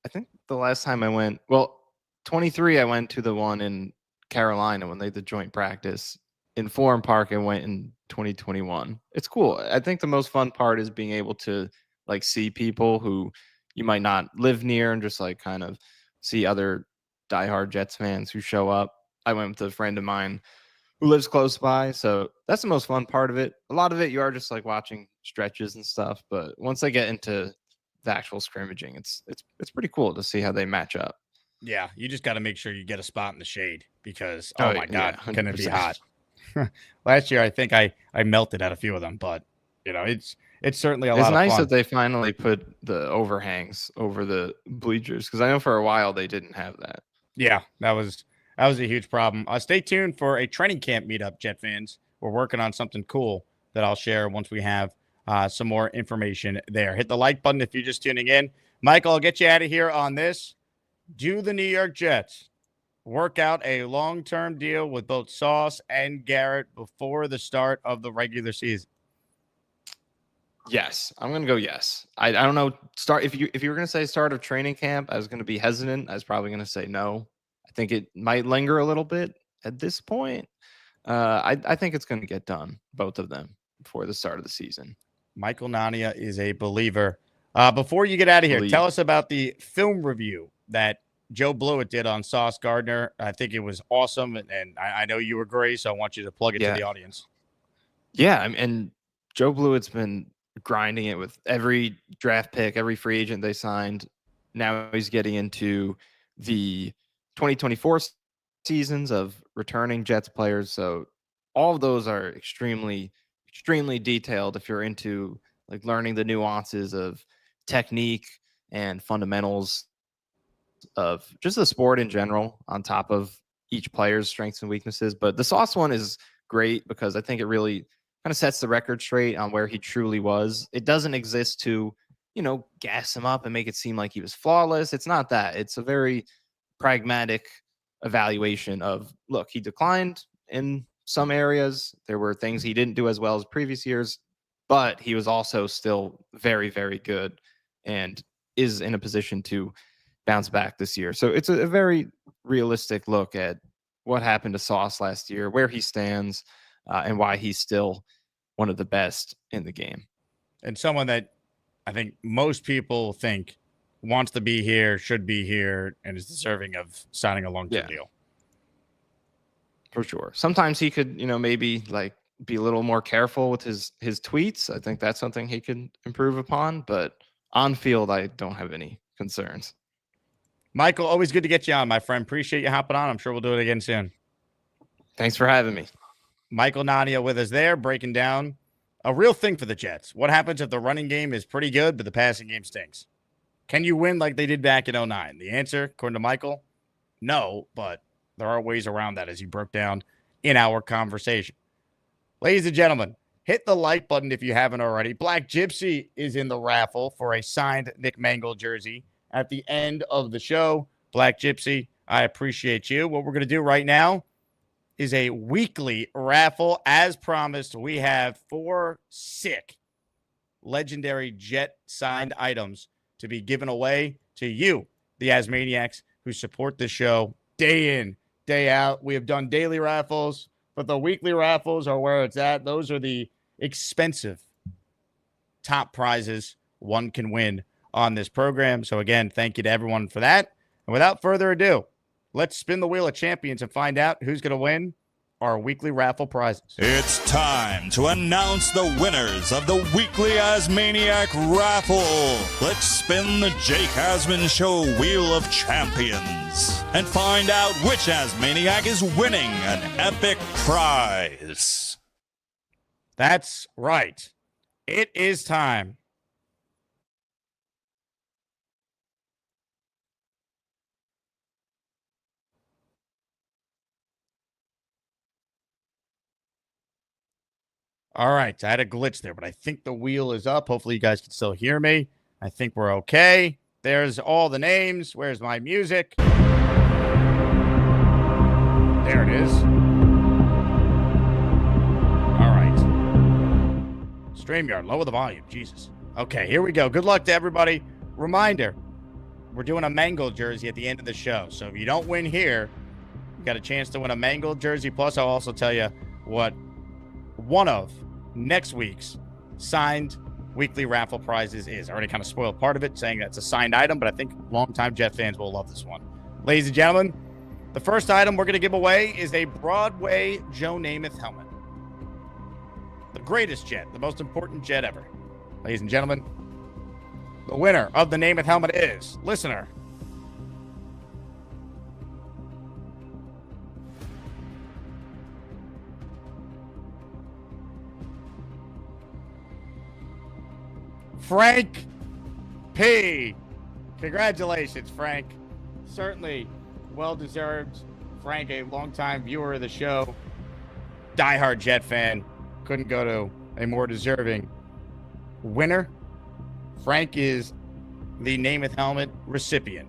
think the last time I went, well, 23, I went to the one in Carolina when they did joint practice. In Forum Park, I went in 2021. It's cool. I think the most fun part is being able to like see people who you might not live near and just like kind of see other diehard Jets fans who show up. I went with a friend of mine who lives close by, so that's the most fun part of it. A lot of it, you are just like watching stretches and stuff, but once they get into the actual scrimmaging, it's pretty cool to see how they match up. Yeah, you just got to make sure you get a spot in the shade because, oh my God, yeah, can it be hot? Last year, I think I melted at a few of them, but it's certainly a lot of fun. It's nice that they finally put the overhangs over the bleachers because I know for a while they didn't have that. Yeah, that was a huge problem. Stay tuned for a training camp meetup, Jet fans. We're working on something cool that I'll share once we have some more information there. Hit the like button if you're just tuning in. Michael, I'll get you out of here on this. Do the New York Jets work out a long-term deal with both Sauce and Garrett before the start of the regular season? Yes, I'm going to go yes. I don't know. If you were going to say start of training camp, I was going to be hesitant. I was probably going to say no. I think it might linger a little bit at this point. I think it's going to get done, both of them, before the start of the season. Michael Nania is a believer. Before you get out of here, tell us about the film review that Joe Blewett did on Sauce Gardner. I think it was awesome, and I know you agree, so I want you to plug it to the audience. Yeah, and Joe Blewett's been grinding it with every draft pick, every free agent they signed. Now he's getting into the 2024 seasons of returning Jets players. So all of those are extremely, extremely detailed if you're into like learning the nuances of technique and fundamentals of just the sport in general on top of each player's strengths and weaknesses. But the Sauce one is great because I think it really kind of sets the record straight on where he truly was. It doesn't exist to, gas him up and make it seem like he was flawless. It's not that. It's a very pragmatic evaluation of, look, he declined in some areas. There were things he didn't do as well as previous years, but he was also still very, very good and is in a position to bounce back this year. So it's a very realistic look at what happened to Sauce last year, where he stands, and why he's still one of the best in the game. And someone that I think most people think wants to be here, should be here, and is deserving of signing a long-term deal. For sure. Sometimes he could, maybe like be a little more careful with his tweets. I think that's something he could improve upon, but on field, I don't have any concerns. Michael, always good to get you on, my friend. Appreciate you hopping on. I'm sure we'll do it again soon. Thanks for having me. Michael Nania with us there, breaking down a real thing for the Jets. What happens if the running game is pretty good, but the passing game stinks? Can you win like they did back in 2009? The answer, according to Michael, no, but there are ways around that as he broke down in our conversation. Ladies and gentlemen, hit the like button if you haven't already. Black Gypsy is in the raffle for a signed Nick Mangold jersey at the end of the show. Black Gypsy, I appreciate you. What we're going to do right now is a weekly raffle. As promised, we have 4 sick legendary Jet signed items to be given away to you, the Asmaniacs, who support the show day in, day out. We have done daily raffles, but the weekly raffles are where it's at. Those are the expensive top prizes one can win on this program. So again, thank you to everyone for that. And without further ado, let's spin the wheel of champions and find out who's going to win our weekly raffle prizes. It's time to announce the winners of the weekly Asmaniac Raffle. Let's spin the Jake Asman Show Wheel of Champions and find out which Asmaniac is winning an epic prize. That's right. It is time. All right, I had a glitch there, but I think the wheel is up. Hopefully you guys can still hear me. I think we're okay. There's all the names. Where's my music? There it is. All right. StreamYard, lower the volume. Jesus. Okay, here we go. Good luck to everybody. Reminder, we're doing a Mangled jersey at the end of the show. So if you don't win here, you got a chance to win a Mangled jersey. Plus, I'll also tell you what one of next week's signed weekly raffle prizes is. I already kind of spoiled part of it, saying that's a signed item, but I think longtime Jet fans will love this one. Ladies and gentlemen, the first item we're going to give away is a Broadway Joe Namath helmet. The greatest Jet, the most important Jet ever. Ladies and gentlemen, the winner of the Namath helmet is listener Frank P. Congratulations, Frank. Certainly well-deserved. Frank, a longtime viewer of the show, diehard Jet fan, couldn't go to a more deserving winner. Frank is the Namath helmet recipient.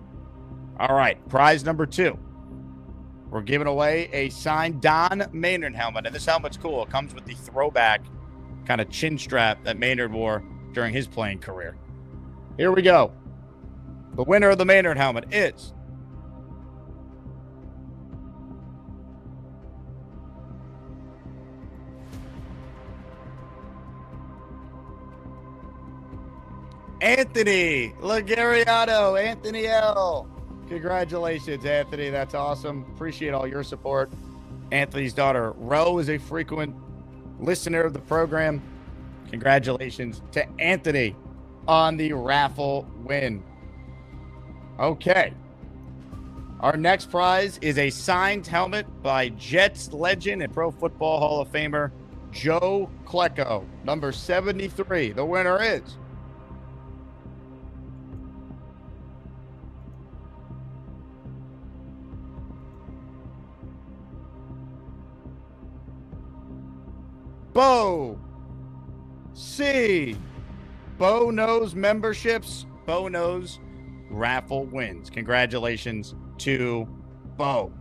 All right, prize number 2. We're giving away a signed Don Maynard helmet, and this helmet's cool. It comes with the throwback kind of chin strap that Maynard wore during his playing career. Here we go. The winner of the Maynard helmet is Anthony Lagariano. Anthony L. Congratulations, Anthony. That's awesome. Appreciate all your support. Anthony's daughter, Ro, is a frequent listener of the program. Congratulations to Anthony on the raffle win. Okay. Our next prize is a signed helmet by Jets legend and Pro Football Hall of Famer Joe Klecko, number 73. The winner is Bo C. Bo knows memberships. Bo knows raffle wins. Congratulations to Bo.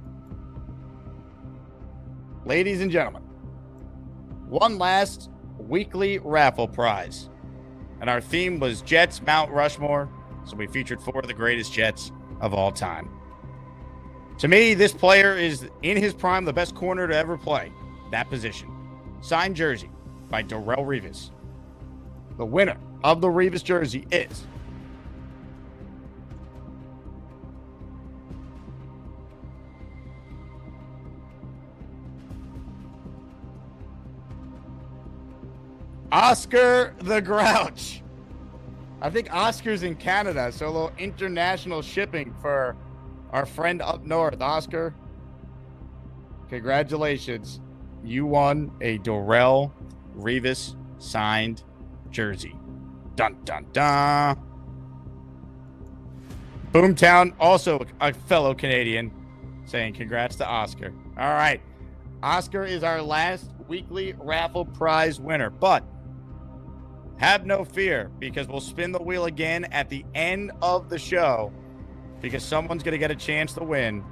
Ladies and gentlemen, one last weekly raffle prize. And our theme was Jets Mount Rushmore. So we featured 4 of the greatest Jets of all time. To me, this player is in his prime, the best corner to ever play that position. Signed jersey by Darrelle Revis. The winner of the Revis jersey is Oscar the Grouch. I think Oscar's in Canada, so a little international shipping for our friend up north. Oscar, congratulations. You won a Darrelle Revis signed jersey. Dun, dun, dun. Boomtown, also a fellow Canadian, saying congrats to Oscar. All right. Oscar is our last weekly raffle prize winner, but have no fear because we'll spin the wheel again at the end of the show because someone's going to get a chance to win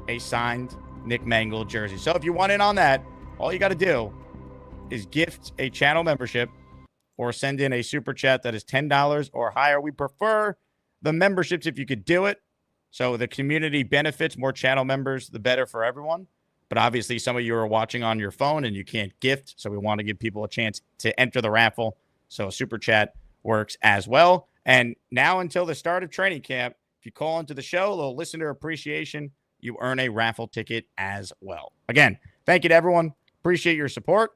a signed Nick Mangold jersey. So if you want in on that, all you got to do is gift a channel membership or send in a super chat that is $10 or higher. We prefer the memberships if you could do it. So the community benefits, more channel members, the better for everyone. But obviously some of you are watching on your phone and you can't gift. So we want to give people a chance to enter the raffle. So a super chat works as well. And now until the start of training camp, if you call into the show, a little listener appreciation, you earn a raffle ticket as well. Again, thank you to everyone. Appreciate your support.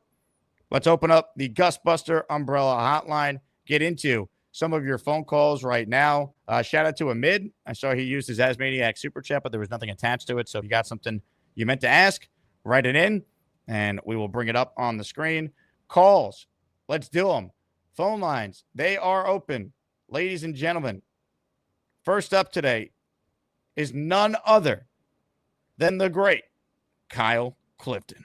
Let's open up the Gustbuster Umbrella Hotline. Get into some of your phone calls right now. Shout out to Amid. I saw he used his AsManiac Super Chat, but there was nothing attached to it. So if you got something you meant to ask, write it in, and we will bring it up on the screen. Calls, let's do them. Phone lines, they are open. Ladies and gentlemen, first up today is none other than the great Kyle Clifton.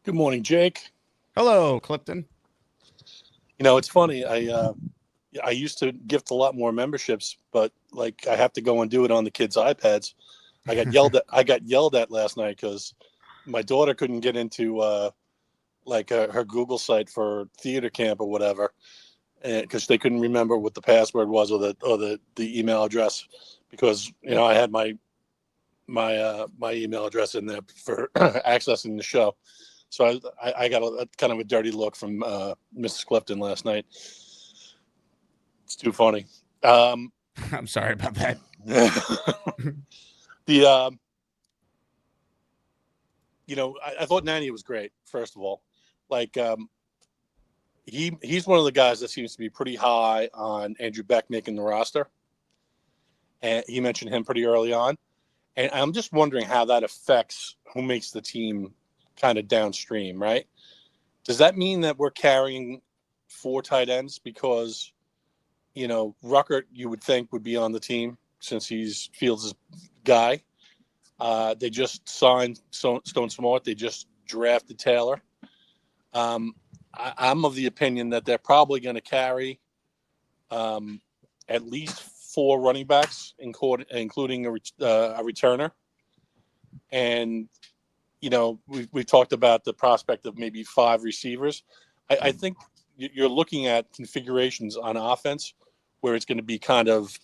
Good morning, Jake. Hello, Clifton. You know, it's funny. I used to gift a lot more memberships, but like I have to go and do it on the kids' iPads. I got yelled at. I got yelled at last night because my daughter couldn't get into her Google site for theater camp or whatever, because they couldn't remember what the password was or the email address, because I had my email address in there for accessing the show. So I got a kind of a dirty look from Mrs. Clifton last night. It's too funny. I'm sorry about that. I thought Nania was great. First of all, he's one of the guys that seems to be pretty high on Andrew Beck making the roster, and he mentioned him pretty early on. And I'm just wondering how that affects who makes the team kind of downstream, right? Does that mean that we're carrying 4 tight ends because, Ruckert, you would think, would be on the team since he's Fields' guy? They just signed Stone Smart. They just drafted Taylor. I'm of the opinion that they're probably going to carry at least 4 running backs, including a returner. And we've talked about the prospect of maybe 5 receivers. I think you're looking at configurations on offense where it's going to be kind of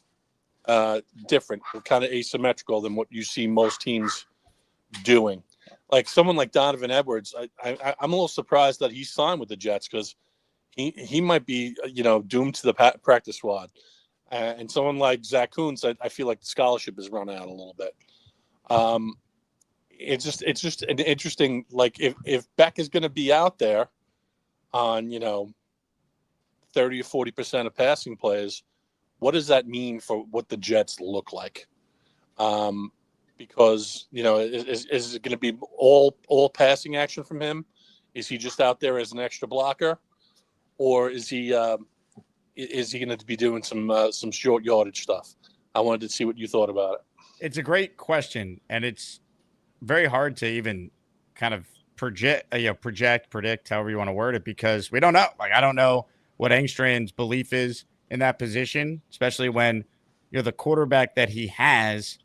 different, kind of asymmetrical than what you see most teams doing. Like someone like Donovan Edwards, I'm a little surprised that he signed with the Jets, because he might be doomed to the practice squad. And someone like Zach Kuntz, I feel like the scholarship has run out a little bit. It's just an interesting, like if Beck is going to be out there on 30 or 40% of passing plays, what does that mean for what the Jets look like? Because is it going to be all passing action from him? Is he just out there as an extra blocker, or is he going to be doing some short yardage stuff? I wanted to see what you thought about it. It's a great question, and it's very hard to even kind of predict, however you want to word it, because we don't know. Like, I don't know what Engstrand's belief is in that position, especially when the quarterback that he has,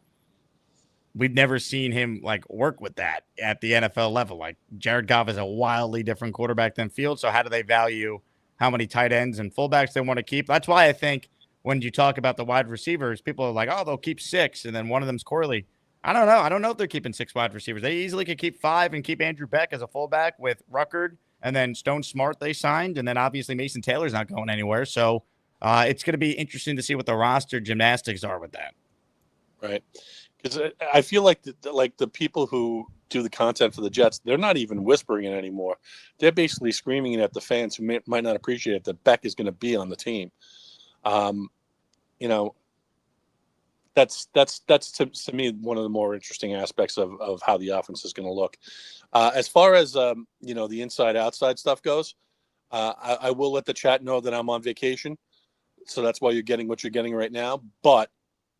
we've never seen him work with that at the NFL level. Like, Jared Goff is a wildly different quarterback than Fields. So how do they value how many tight ends and fullbacks they want to keep? That's why I think when you talk about the wide receivers, people are like, oh, they'll keep 6, and then one of them's Corley. I don't know. I don't know if they're keeping 6 wide receivers. They easily could keep 5 and keep Andrew Beck as a fullback with Ruckert, and then Stone Smart they signed, and then obviously Mason Taylor's not going anywhere. So it's going to be interesting to see what the roster gymnastics are with that. Right. Because I feel like the people who do the content for the Jets, they're not even whispering it anymore. They're basically screaming it at the fans who might not appreciate it, that Beck is going to be on the team. That's to me one of the more interesting aspects of how the offense is going to look. As far as the inside outside stuff goes, I will let the chat know that I'm on vacation, so that's why you're getting what you're getting right now. But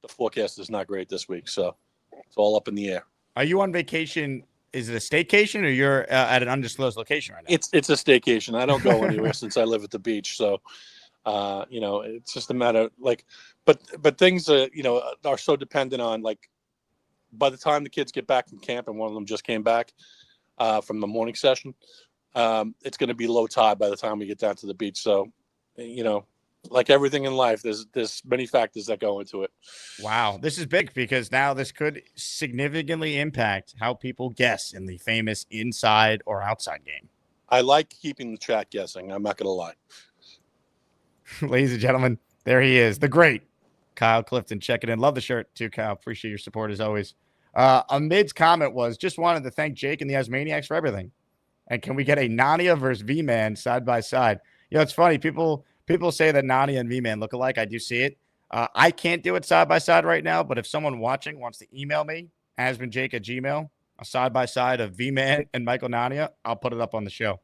the forecast is not great this week, so it's all up in the air. Are you on vacation? Is it a staycation, or you're at an undisclosed location right now? It's a staycation. I don't go anywhere since I live at the beach, so it's just a matter but things are so dependent on, by the time the kids get back from camp, and one of them just came back from the morning session, it's going to be low tide by the time we get down to the beach. So, like everything in life, there's many factors that go into it. Wow, this is big, because now this could significantly impact how people guess in the famous inside or outside game. I like keeping the chat guessing. I'm not going to lie. Ladies and gentlemen, there he is, the great Kyle Clifton. Check it in. Love the shirt too, Kyle. Appreciate your support as always. Amid's comment was, just wanted to thank Jake and the Asmaniacs for everything. And can we get a Nania versus V-Man side by side? It's funny. People say that Nania and V-Man look alike. I do see it. I can't do it side by side right now, but if someone watching wants to email me, AsmanJake@gmail.com, a side by side of V-Man and Michael Nania, I'll put it up on the show.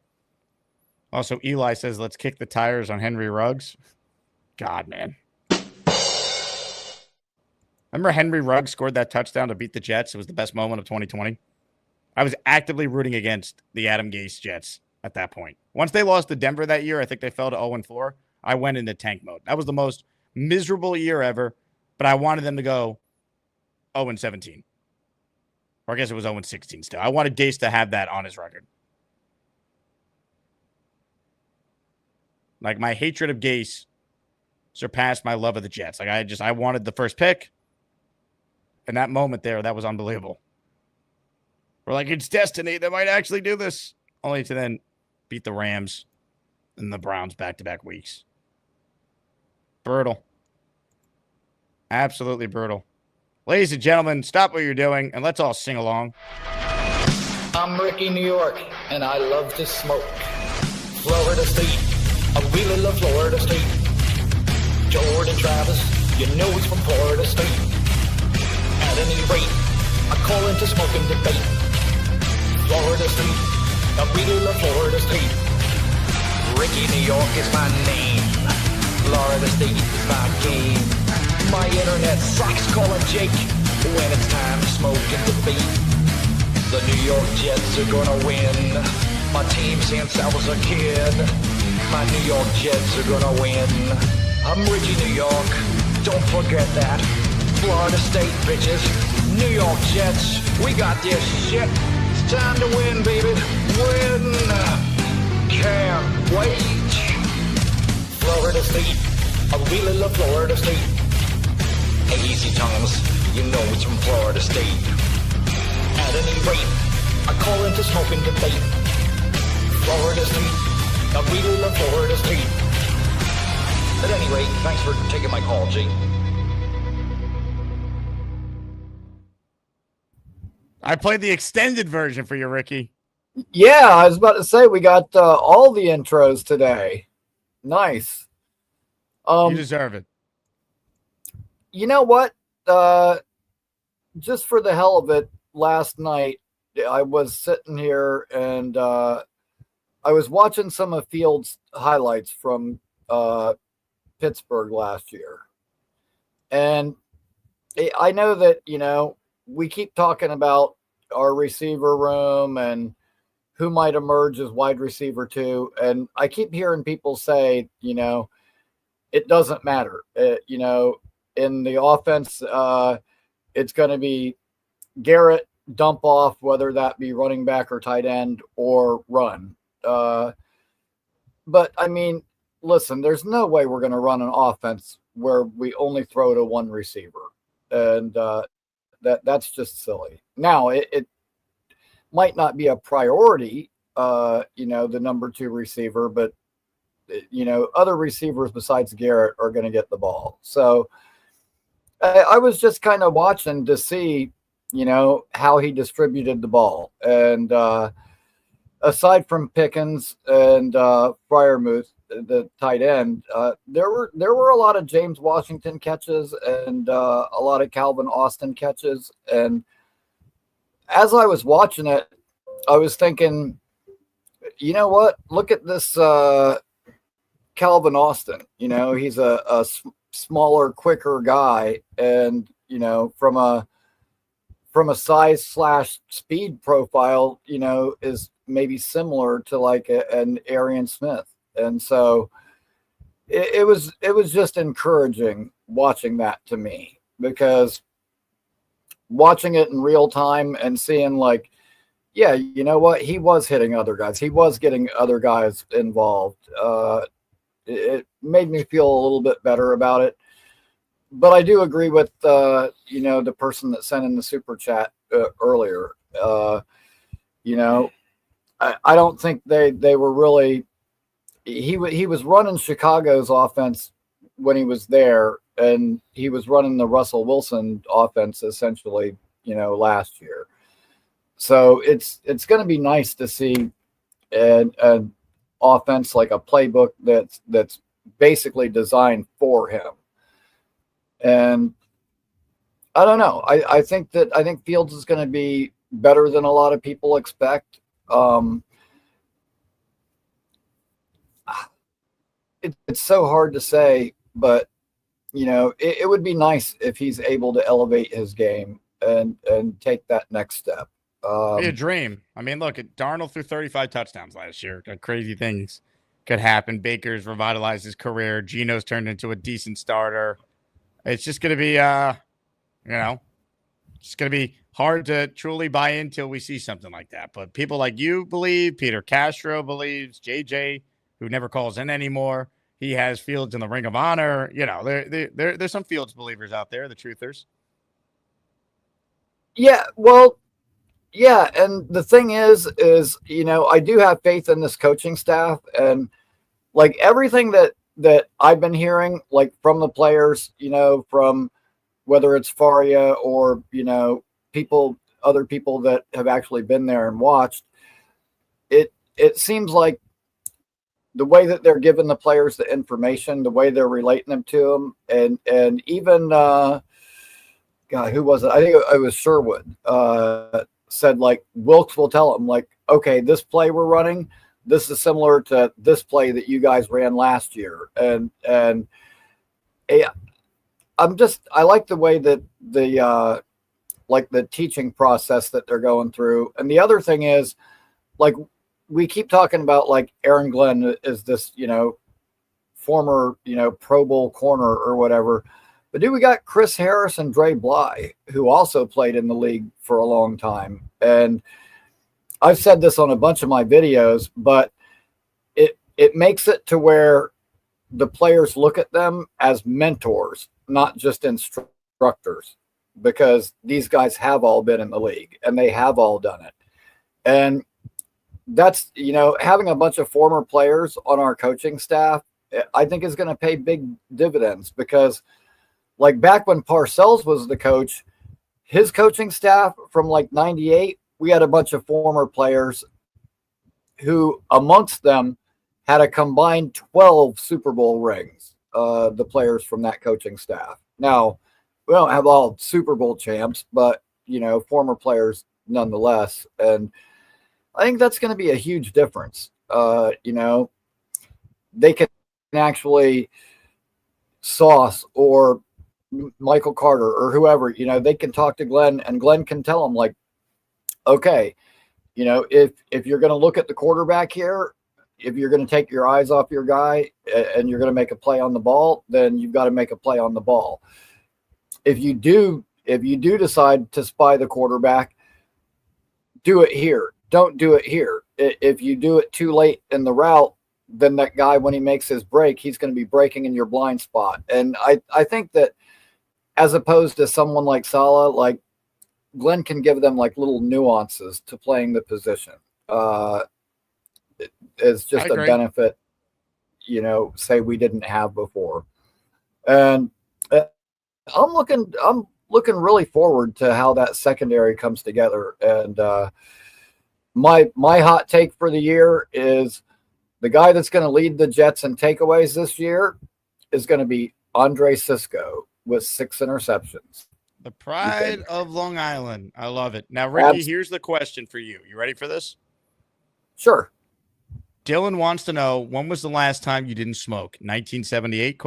Also, Eli says, let's kick the tires on Henry Ruggs. God, man. Remember Henry Ruggs scored that touchdown to beat the Jets? It was the best moment of 2020. I was actively rooting against the Adam Gase Jets at that point. Once they lost to Denver that year, I think they fell to 0-4. I went into tank mode. That was the most miserable year ever, but I wanted them to go 0-17. Or I guess it was 0-16 still. I wanted Gase to have that on his record. Like, my hatred of Gase surpassed my love of the Jets. Like, I wanted the first pick. And that moment there, that was unbelievable. We're like, it's destiny. They might actually do this. Only to then beat the Rams and the Browns back-to-back weeks. Brutal. Absolutely brutal. Ladies and gentlemen, stop what you're doing and let's all sing along. I'm Ricky, New York, and I love to smoke. Florida State, I really love Florida State. Jordan Travis, you know he's from Florida State. At any rate, I call into smoking debate. Florida State, I really love Florida State. Ricky, New York is my name. Florida State is my game. My internet sucks, calling Jake when it's time to smoke and debate. The New York Jets are gonna win. My team since I was a kid. My New York Jets are gonna win. I'm Ricky, New York, don't forget that. Florida State, bitches. New York Jets, we got this shit. It's time to win, baby. Win. Can't wait. Florida State, I really love Florida State. Hey, easy Thomas, you know it's from Florida State. At any rate, I call into smoking debate. Florida State, I really love Florida State. At any rate, thanks for taking my call, Jake. I played the extended version for you, Ricky. Yeah, I was about to say we got all the intros today. Nice. You deserve it. You know what? Just for the hell of it, last night I was sitting here and I was watching some of Fields' highlights from Pittsburgh last year. And I know that, you know, we keep talking about our receiver room and who might emerge as wide receiver 2. And I keep hearing people say, you know, it doesn't matter. You know, in the offense, it's going to be Garrett, dump off, whether that be running back or tight end or run. But I mean, listen, there's no way we're going to run an offense where we only throw to one receiver. And that's just silly. Now, it might not be a priority, you know, the number 2 receiver, but, you know, other receivers besides Garrett are going to get the ball. So I was just kind of watching to see, you know, how he distributed the ball. And aside from Pickens and Freiermuth, the tight end, there were a lot of James Washington catches and a lot of Calvin Austin catches. And as I was watching it, I was thinking, you know what? Look at this Calvin Austin. You know, he's a smaller, quicker guy, and you know, from a size / speed profile, you know, is maybe similar to like an Arian Smith. And so it was just encouraging watching that to me, because watching it in real time and seeing like, yeah, you know what? He was hitting other guys. He was getting other guys involved. It made me feel a little bit better about it. But I do agree with, you know, the person that sent in the super chat earlier. You know, I don't think they were really. He was running Chicago's offense when he was there, and he was running the Russell Wilson offense essentially, you know, last year. So it's going to be nice to see an offense, like a playbook that's basically designed for him. And I don't know. I think Fields is going to be better than a lot of people expect. It's so hard to say, but you know, it would be nice if he's able to elevate his game and take that next step. Be a dream. I mean, look, Darnold threw 35 touchdowns last year. Crazy things could happen. Baker's revitalized his career. Geno's turned into a decent starter. It's just going to be, it's going to be hard to truly buy in until we see something like that. But people like you believe, Peter Castro believes, JJ, who never calls in anymore, he has Fields in the Ring of Honor. There's some Fields believers out there, the truthers. Yeah, well, yeah, and the thing is, I do have faith in this coaching staff, and like everything that I've been hearing, like from the players, from whether it's Faria or other people that have actually been there and watched, it seems like the way that they're giving the players the information, the way they're relating them to them, and even God, who was it? I think it was Sherwood. Said like Wilkes will tell them like, okay, this play we're running, this is similar to this play that you guys ran last year, and I like the way that the teaching process that they're going through. And the other thing is, like, we keep talking about like Aaron Glenn is this former Pro Bowl corner or whatever. But we got Chris Harris and Dre Bly, who also played in the league for a long time. And I've said this on a bunch of my videos, but it makes it to where the players look at them as mentors, not just instructors, because these guys have all been in the league and they have all done it. And that's, having a bunch of former players on our coaching staff, I think is going to pay big dividends, because like back when Parcells was the coach, his coaching staff from like 98, we had a bunch of former players who amongst them had a combined 12 Super Bowl rings, the players from that coaching staff. Now, we don't have all Super Bowl champs, but, former players nonetheless. And I think that's going to be a huge difference. They can actually Sauce or Michael Carter or whoever, they can talk to Glenn, and Glenn can tell them like, okay, if you're going to look at the quarterback here, if you're going to take your eyes off your guy and you're going to make a play on the ball, then you've got to make a play on the ball. If you do decide to spy the quarterback, do it here. Don't do it here. If you do it too late in the route, then that guy, when he makes his break, he's going to be breaking in your blind spot. And I think that as opposed to someone like Saleh, like Glenn can give them like little nuances to playing the position. It's just a benefit, say we didn't have before. And I'm looking really forward to how that secondary comes together. And my hot take for the year is the guy that's going to lead the Jets in takeaways this year is going to be Andre Sisco with 6 interceptions. The pride of Long Island. I love it. Now, Ricky, here's the question for you. You ready for this? Sure. Dylan wants to know, when was the last time you didn't smoke? 1978? ?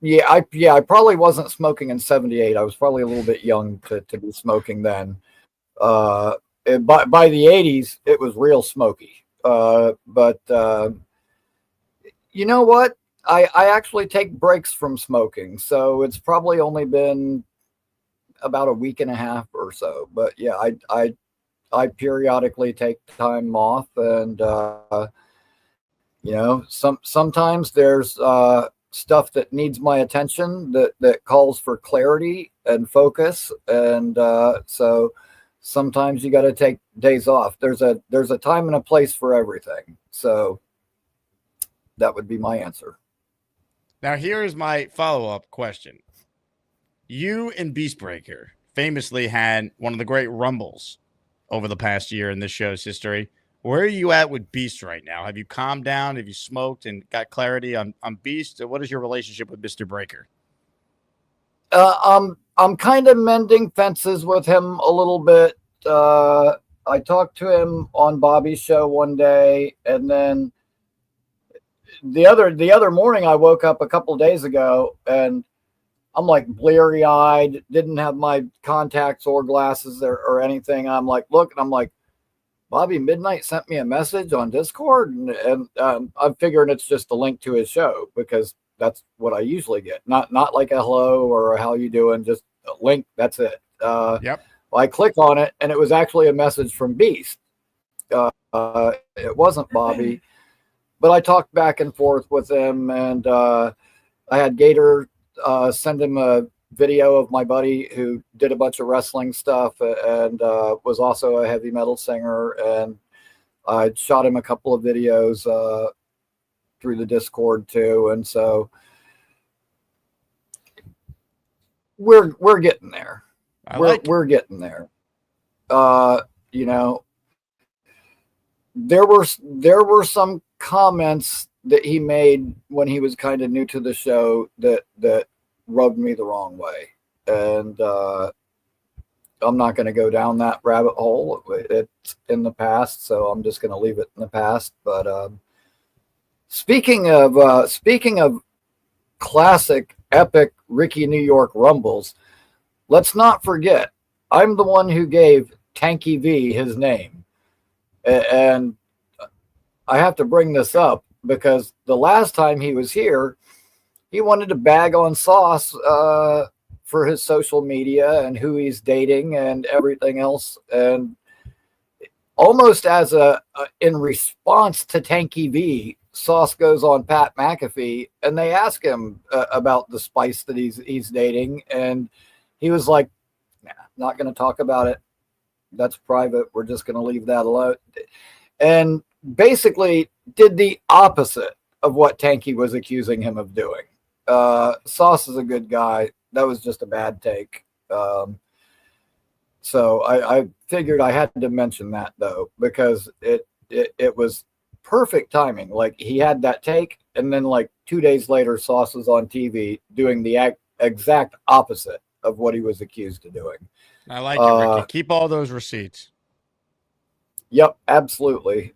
Yeah, I probably wasn't smoking in 78. I was probably a little bit young to be smoking then. By the 80s, it was real smoky. But you know what? I actually take breaks from smoking, so it's probably only been about a week and a half or so. But yeah, I periodically take time off, and sometimes there's stuff that needs my attention that calls for clarity and focus, and so sometimes you got to take days off. There's a time and a place for everything. So that would be my answer. Now, here's my follow-up question. You and Beastbreaker famously had one of the great rumbles over the past year in this show's history. Where are you at with Beast right now? Have you calmed down? Have you smoked and got clarity on Beast? What is your relationship with Mr. Breaker? I'm kind of mending fences with him a little bit. I talked to him on Bobby's show one day, and then the other morning I woke up a couple days ago, and I'm like bleary eyed, didn't have my contacts or glasses or anything. I'm like, look, and I'm like, Bobby Midnight sent me a message on Discord, and I'm figuring it's just a link to his show because that's what I usually get. Not like a hello or a how you doing, just a link. That's it. Yep. I click on it, and it was actually a message from Beast. It wasn't Bobby, but I talked back and forth with him, and I had Gator send him a video of my buddy who did a bunch of wrestling stuff and was also a heavy metal singer, and I shot him a couple of videos through the Discord too, and so we're getting there. We're getting there. You know, there were some comments that he made when he was kind of new to the show that rubbed me the wrong way, and I'm not going to go down that rabbit hole. It's in the past, so I'm just going to leave it in the past. But speaking of classic epic Ricky New York Rumbles, let's not forget I'm the one who gave Tanky V his name, and I have to bring this up because the last time he was here, he wanted to bag on Sauce for his social media and who he's dating and everything else. And almost as in response to Tanky V, Sauce goes on Pat McAfee and they ask him about the Spice that he's dating. And he was like, nah, not going to talk about it. That's private. We're just going to leave that alone. And basically did the opposite of what Tanky was accusing him of doing. Sauce is a good guy. That was just a bad take. So I figured I had to mention that though, because it was perfect timing. Like he had that take, and then like 2 days later, Sauce was on TV doing the exact opposite of what he was accused of doing. I like it, Ricky. Keep all those receipts. Yep, absolutely.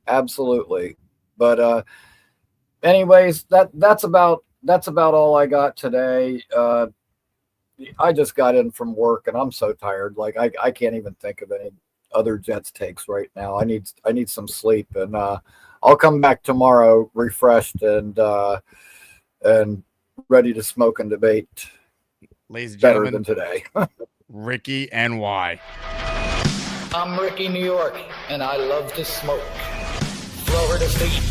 But anyways, that's about all I got today. I just got in from work and I'm so tired. Like I can't even think of any other Jets takes right now. I need some sleep, and I'll come back tomorrow refreshed and ready to smoke and debate. Ladies and better gentlemen, than today. Ricky NY. I'm Ricky New York, and I love to smoke. Florida State,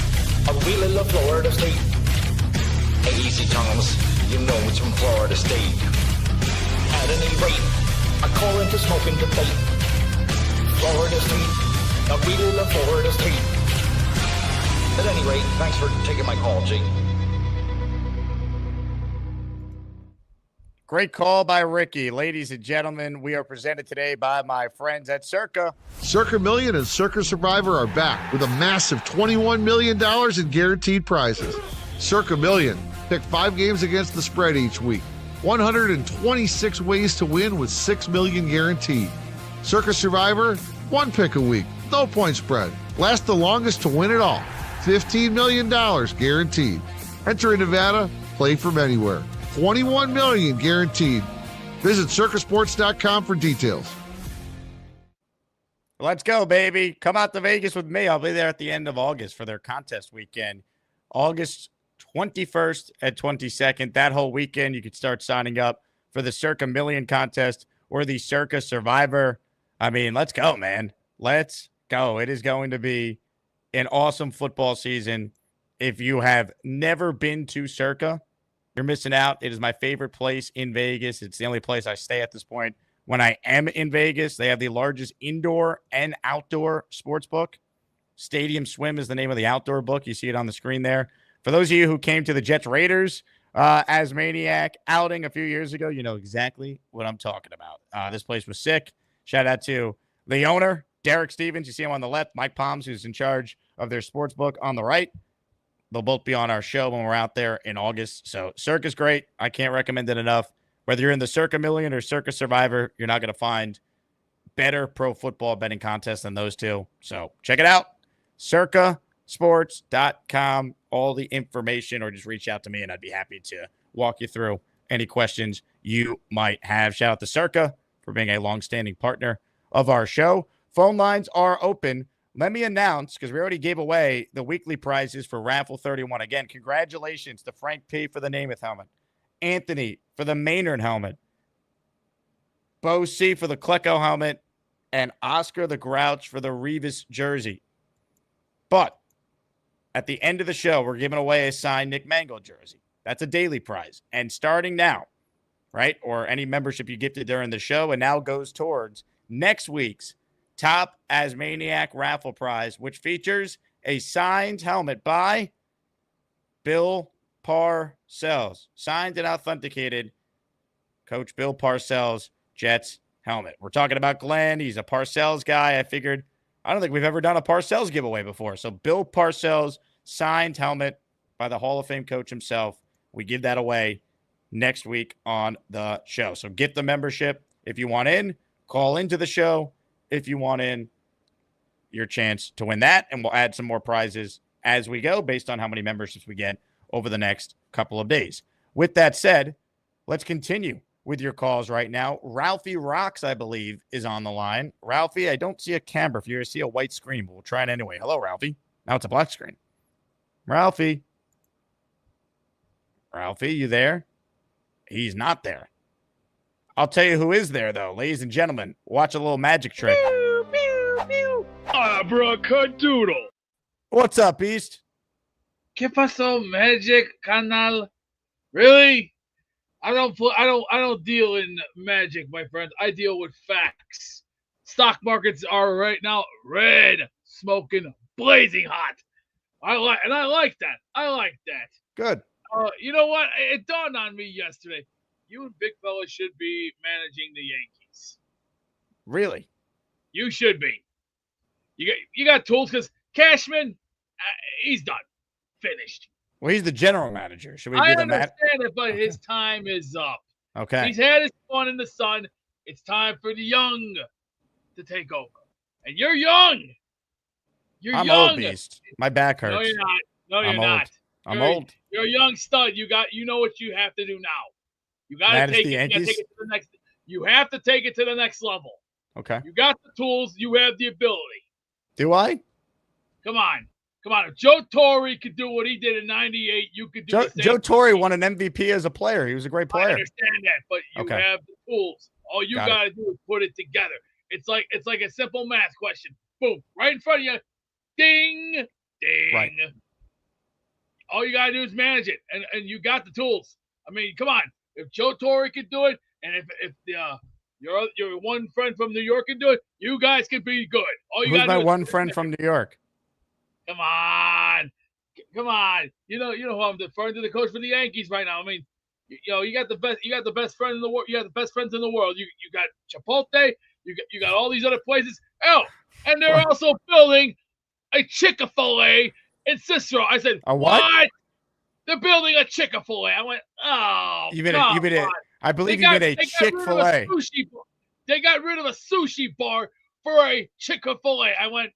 I really love Florida State. Hey, easy Thomas, you know it's from Florida State. At any rate, I call into smoking debate. Florida State, I really love Florida State. At any rate, thanks for taking my call, Jake. Great call by Ricky. Ladies and gentlemen, we are presented today by my friends at Circa. Circa Million and Circa Survivor are back with a massive $21 million in guaranteed prizes. Circa Million. Pick 5 games against the spread each week. 126 ways to win with $6 million guaranteed. Circa Survivor, 1 pick a week, no point spread. Last the longest to win it all. $15 million guaranteed. Enter in Nevada, play from anywhere. $21 million guaranteed. Visit circasports.com for details. Let's go, baby. Come out to Vegas with me. I'll be there at the end of August for their contest weekend. August 21st and 22nd. That whole weekend, you could start signing up for the Circa Million contest or the Circa Survivor. I mean, let's go, man. Let's go. It is going to be an awesome football season. If you have never been to Circa, you're missing out. It is my favorite place in Vegas. It's the only place I stay at this point. When I am in Vegas, they have the largest indoor and outdoor sports book. Stadium Swim is the name of the outdoor book. You see it on the screen there. For those of you who came to the Jets Raiders AsManiac outing a few years ago, you know exactly what I'm talking about. This place was sick. Shout out to the owner, Derek Stevens. You see him on the left. Mike Palms, who's in charge of their sports book, on the right. They'll both be on our show when we're out there in August. So Circa's great. I can't recommend it enough. Whether you're in the Circa Million or Circa Survivor, you're not going to find better pro football betting contests than those two. So check it out. CircaSports.com. All the information, or just reach out to me and I'd be happy to walk you through any questions you might have. Shout out to Circa for being a longstanding partner of our show. Phone lines are open. Let me announce, because we already gave away the weekly prizes for Raffle 31. Again, congratulations to Frank P. for the Namath helmet, Anthony for the Maynard helmet, Bo C. for the Klecko helmet, and Oscar the Grouch for the Revis jersey. But at the end of the show, we're giving away a signed Nick Mango jersey. That's a daily prize. And starting now, right, or any membership you gifted during the show, and now goes towards next week's Top ASMANIAC Raffle prize, which features a signed helmet by Bill Parcells. Signed and authenticated Coach Bill Parcells, Jets helmet. We're talking about Glenn. He's a Parcells guy. I don't think we've ever done a Parcells giveaway before. So Bill Parcells signed helmet by the Hall of Fame coach himself. We give that away next week on the show. So get the membership if you want in. Call into the show if you want in. Your chance to win that, and we'll add some more prizes as we go based on how many memberships we get over the next couple of days. With that said, let's continue with your calls right now. Ralphie Rocks, I believe, is on the line. Ralphie, I don't see a camera. If you see a white screen, but we'll try it anyway. Hello, Ralphie. Now it's a black screen. Ralphie, you there? He's not there. I'll tell you who is there, though. Ladies and gentlemen, watch a little magic trick. Pew, pew, pew. Abracadoodle. What's up, Beast? ¿Qué pasó, Magic Canal? Really? I don't deal in magic, my friend. I deal with facts. Stock markets are right now red, smoking, blazing hot. I like that. I like that. Good. You know what? It dawned on me yesterday. You and Big Fella should be managing the Yankees. Really? You should be. You got tools because Cashman, he's done, finished. Well, he's the general manager. Should we I give him understand that? it, but his time is up. Okay. He's had his fun in the sun. It's time for the young to take over. And you're young. I'm young. old, Beast. My back hurts. No, you're not. No, you're I'm not. old. I'm You're- old. You're a young stud. You know what you have to do now. You got to Manage take the it. You gotta Yankees? take it to the next. You have to take it to the next level. Okay. You got the tools. You have the ability. Do I? Come on. If Joe Torre could do what he did in '98, you could do the same. Joe Torre won an MVP as a player. He was a great I player. understand that, but you Okay. have the tools. All you Got got to do is put it together. It's like a simple math question. Boom, right in front of you. Ding, ding. Right. All you got to do is manage it, and you got the tools. I mean, come on. If Joe Torre could do it, and if your one friend from New York can do it, you guys can be good. All you Who's got my to do one is friend from New York? Come on. You know who I'm deferring to, the coach for the Yankees right now. I mean, you got the best friend in the world. You got the best friends in the world. You got Chipotle. You got all these other places. Oh, and they're also building a Chick-fil-A in Cicero. I said, A what? They're building a Chick-fil-A. I went, oh, I believe you meant a Chick-fil-A. They got rid of a sushi bar for a Chick-fil-A. I went,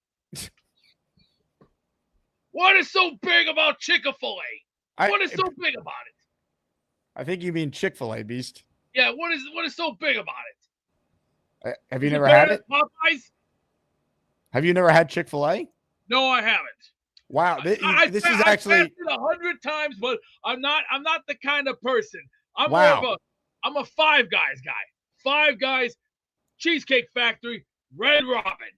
what is so big about Chick-fil-A? What is so big about it? I think you mean Chick-fil-A, Beast. Yeah, what is so big about it? Have you Is never better had than it? Popeyes? Have you never had Chick-fil-A? No, I haven't. Wow, this is I've actually. passed it 100 times, but I'm not the kind of person. I'm Wow. more of I'm a Five Guys guy. Five Guys, Cheesecake Factory, Red Robin.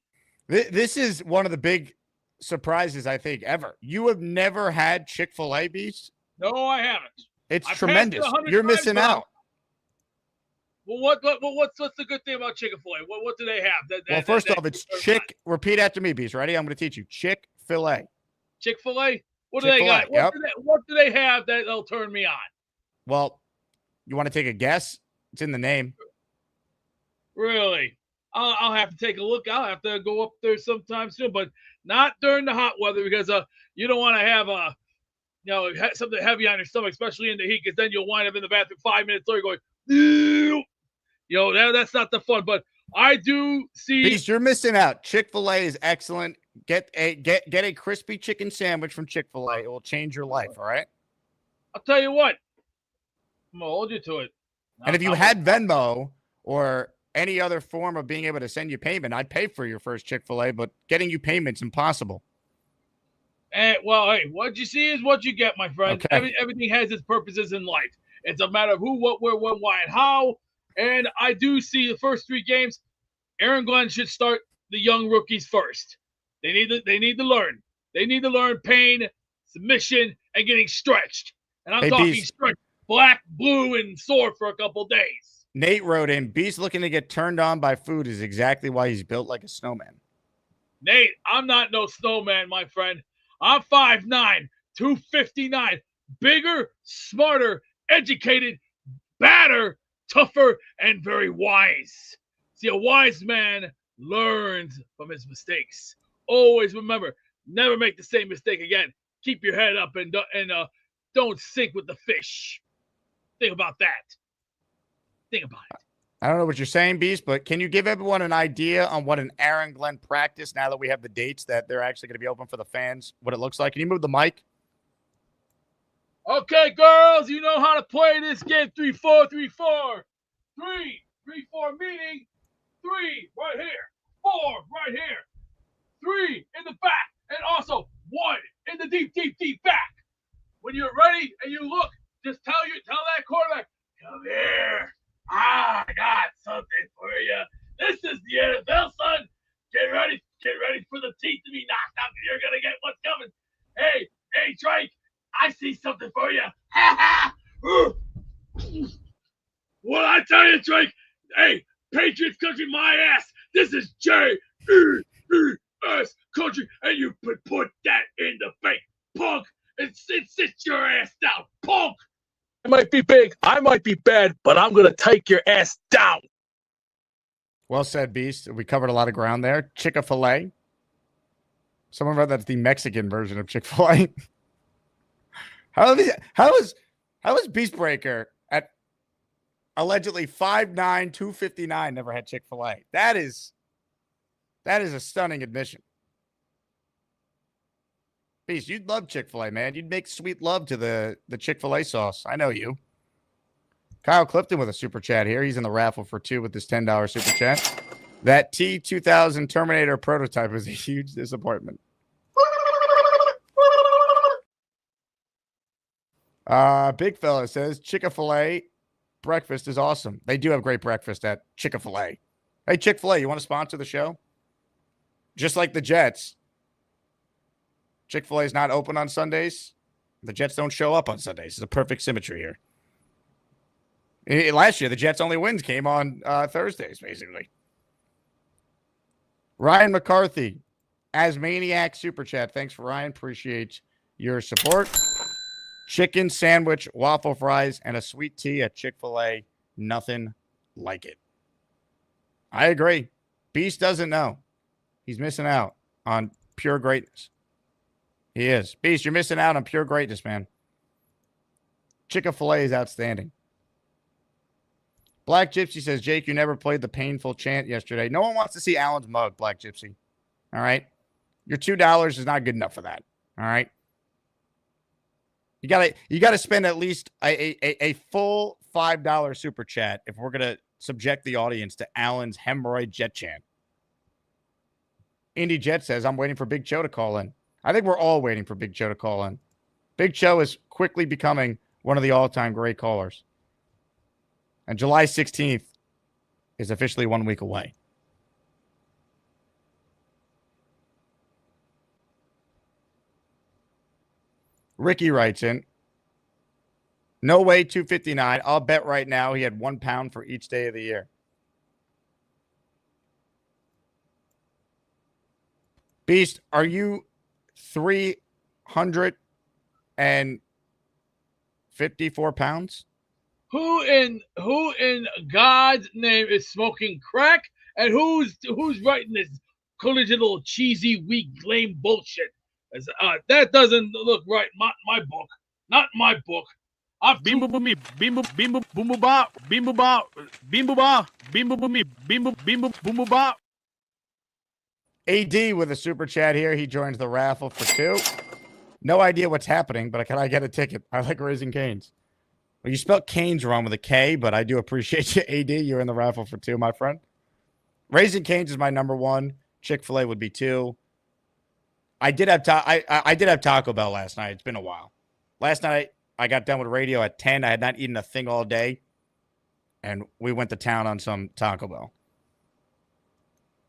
This is one of the big surprises I think ever. You have never had Chick-fil-A, Beast? No, I haven't. It's I passed tremendous. it 100 You're times, missing but out. Well, what's the good thing about Chick-fil-A? What do they have? Well, first off, it's Chick. Repeat after me, Beast. Ready? I'm going to teach you. Chick-fil-A. Chick-fil-A? What do they got? Chick-fil-A, yep. What do they have that'll turn me on? Well, you want to take a guess? It's in the name. Really? I'll have to take a look. I'll have to go up there sometime soon, but not during the hot weather because you don't want to have something heavy on your stomach, especially in the heat, because then you'll wind up in the bathroom 5 minutes later going, ew. That's not the fun. But I do see. Beast, you're missing out. Chick-fil-A is excellent. Get a crispy chicken sandwich from Chick-fil-A. It will change your life. All right. I'll tell you what. I'm gonna hold you to it. And if you had Venmo or any other form of being able to send you payment, I'd pay for your first Chick-fil-A, but getting you payment's impossible. Well, hey, what you see is what you get, my friend. Okay. Everything has its purposes in life. It's a matter of who, what, where, when, why, and how. And I do see the first 3 games. Aaron Glenn should start the young rookies first. They need to learn. They need to learn pain, submission, and getting stretched. And I'm talking stretched black, blue, and sore for a couple days. Nate wrote in, Beast looking to get turned on by food is exactly why he's built like a snowman. Nate, I'm not no snowman, my friend. I'm 5'9", 259. Bigger, smarter, educated, badder, tougher, and very wise. See, a wise man learns from his mistakes. Always remember, never make the same mistake again. Keep your head up and don't sink with the fish. Think about that. Think about it. I don't know what you're saying, Beast, but can you give everyone an idea on what an Aaron Glenn practice, now that we have the dates that they're actually going to be open for the fans, what it looks like? Can you move the mic? Okay, girls, you know how to play this game. 3-4, 3-4. 3-4 meaning 3 right here, 4 right here, 3 in the back, and also 1 in the deep, deep, deep back. When you're ready and you look, just tell that quarterback, come here. I got something for you. This is the NFL, son. Get ready for the teeth to be knocked out. You're gonna get what's coming. Hey, Drake, I see something for you. What I tell you, Drake? Hey, Patriots country, my ass. This is J-E-E-S country, and you put that in the bank, punk, and sit your ass down, punk. I might be big, I might be bad, but I'm going to take your ass down. Well said, Beast. We covered a lot of ground there. Chick-fil-A. Someone wrote that's the Mexican version of Chick-fil-A. How is Beast Breaker at allegedly 5'9", 259 never had Chick-fil-A? That is a stunning admission. Beast, you'd love Chick-fil-A, man. You'd make sweet love to the Chick-fil-A sauce. I know you. Kyle Clifton with a super chat here. He's in the raffle for 2 with this $10 super chat. That T2000 Terminator prototype was a huge disappointment. Big fella says Chick-fil-A breakfast is awesome. They do have great breakfast at Chick-fil-A. Hey, Chick-fil-A, you want to sponsor the show? Just like the Jets. Chick-fil-A is not open on Sundays. The Jets don't show up on Sundays. It's a perfect symmetry here. Last year, the Jets' only wins came on Thursdays, basically. Ryan McCarthy, AsManiac Super Chat. Thanks for Ryan. Appreciate your support. Chicken sandwich, waffle fries, and a sweet tea at Chick-fil-A. Nothing like it. I agree. Beast doesn't know. He's missing out on pure greatness. He is. Beast, you're missing out on pure greatness, man. Chick-fil-A is outstanding. Black Gypsy says, Jake, you never played the painful chant yesterday. No one wants to see Allen's mug, Black Gypsy. All right? Your $2 is not good enough for that. All right? You gotta spend at least a full $5 super chat if we're gonna subject the audience to Allen's hemorrhoid jet chant. Indy Jet says, I'm waiting for Big Cho to call in. I think we're all waiting for Big Cho to call in. Big Cho is quickly becoming one of the all-time great callers. And July 16th is officially 1 week away. Ricky writes in, no way 259. I'll bet right now he had 1 pound for each day of the year. Beast, are you 354 pounds? Who in God's name is smoking crack, and who's writing this little cheesy, weak, lame bullshit? That doesn't look right. My book, not my book. Beam boom boom beam boom beam boom boom ba beam boom ba beam boom ba beam boom boom beam boom beam boom boom ba. AD with a super chat here. He joins the raffle for 2. No idea what's happening, but can I get a ticket? I like Raising Cane's. Well, you spelled Canes wrong with a K, but I do appreciate you, AD. You're in the raffle for 2, my friend. Raising Cane's is my number 1. Chick-fil-A would be 2. I did have Taco Bell last night. It's been a while. Last night, I got done with radio at 10. I had not eaten a thing all day, and we went to town on some Taco Bell.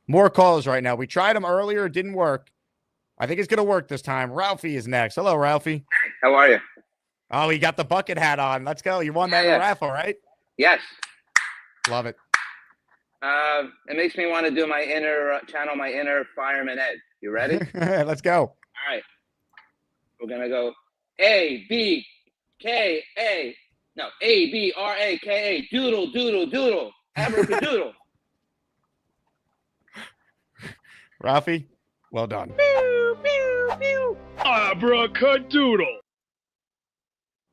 More calls right now. We tried them earlier. It didn't work. I think it's going to work this time. Ralphie is next. Hello, Ralphie. How are you? Oh, he got the bucket hat on. Let's go. You won that raffle, right? Yes. Love it. It makes me want to do my channel my inner fireman Ed. You ready? Let's go. All right. We're going to go A, B, K, A. No, A, B, R, A, K, A. Doodle, doodle, doodle. Abracadabra. Ralphie, well done. Pew, pew, pew. Abracadoodle.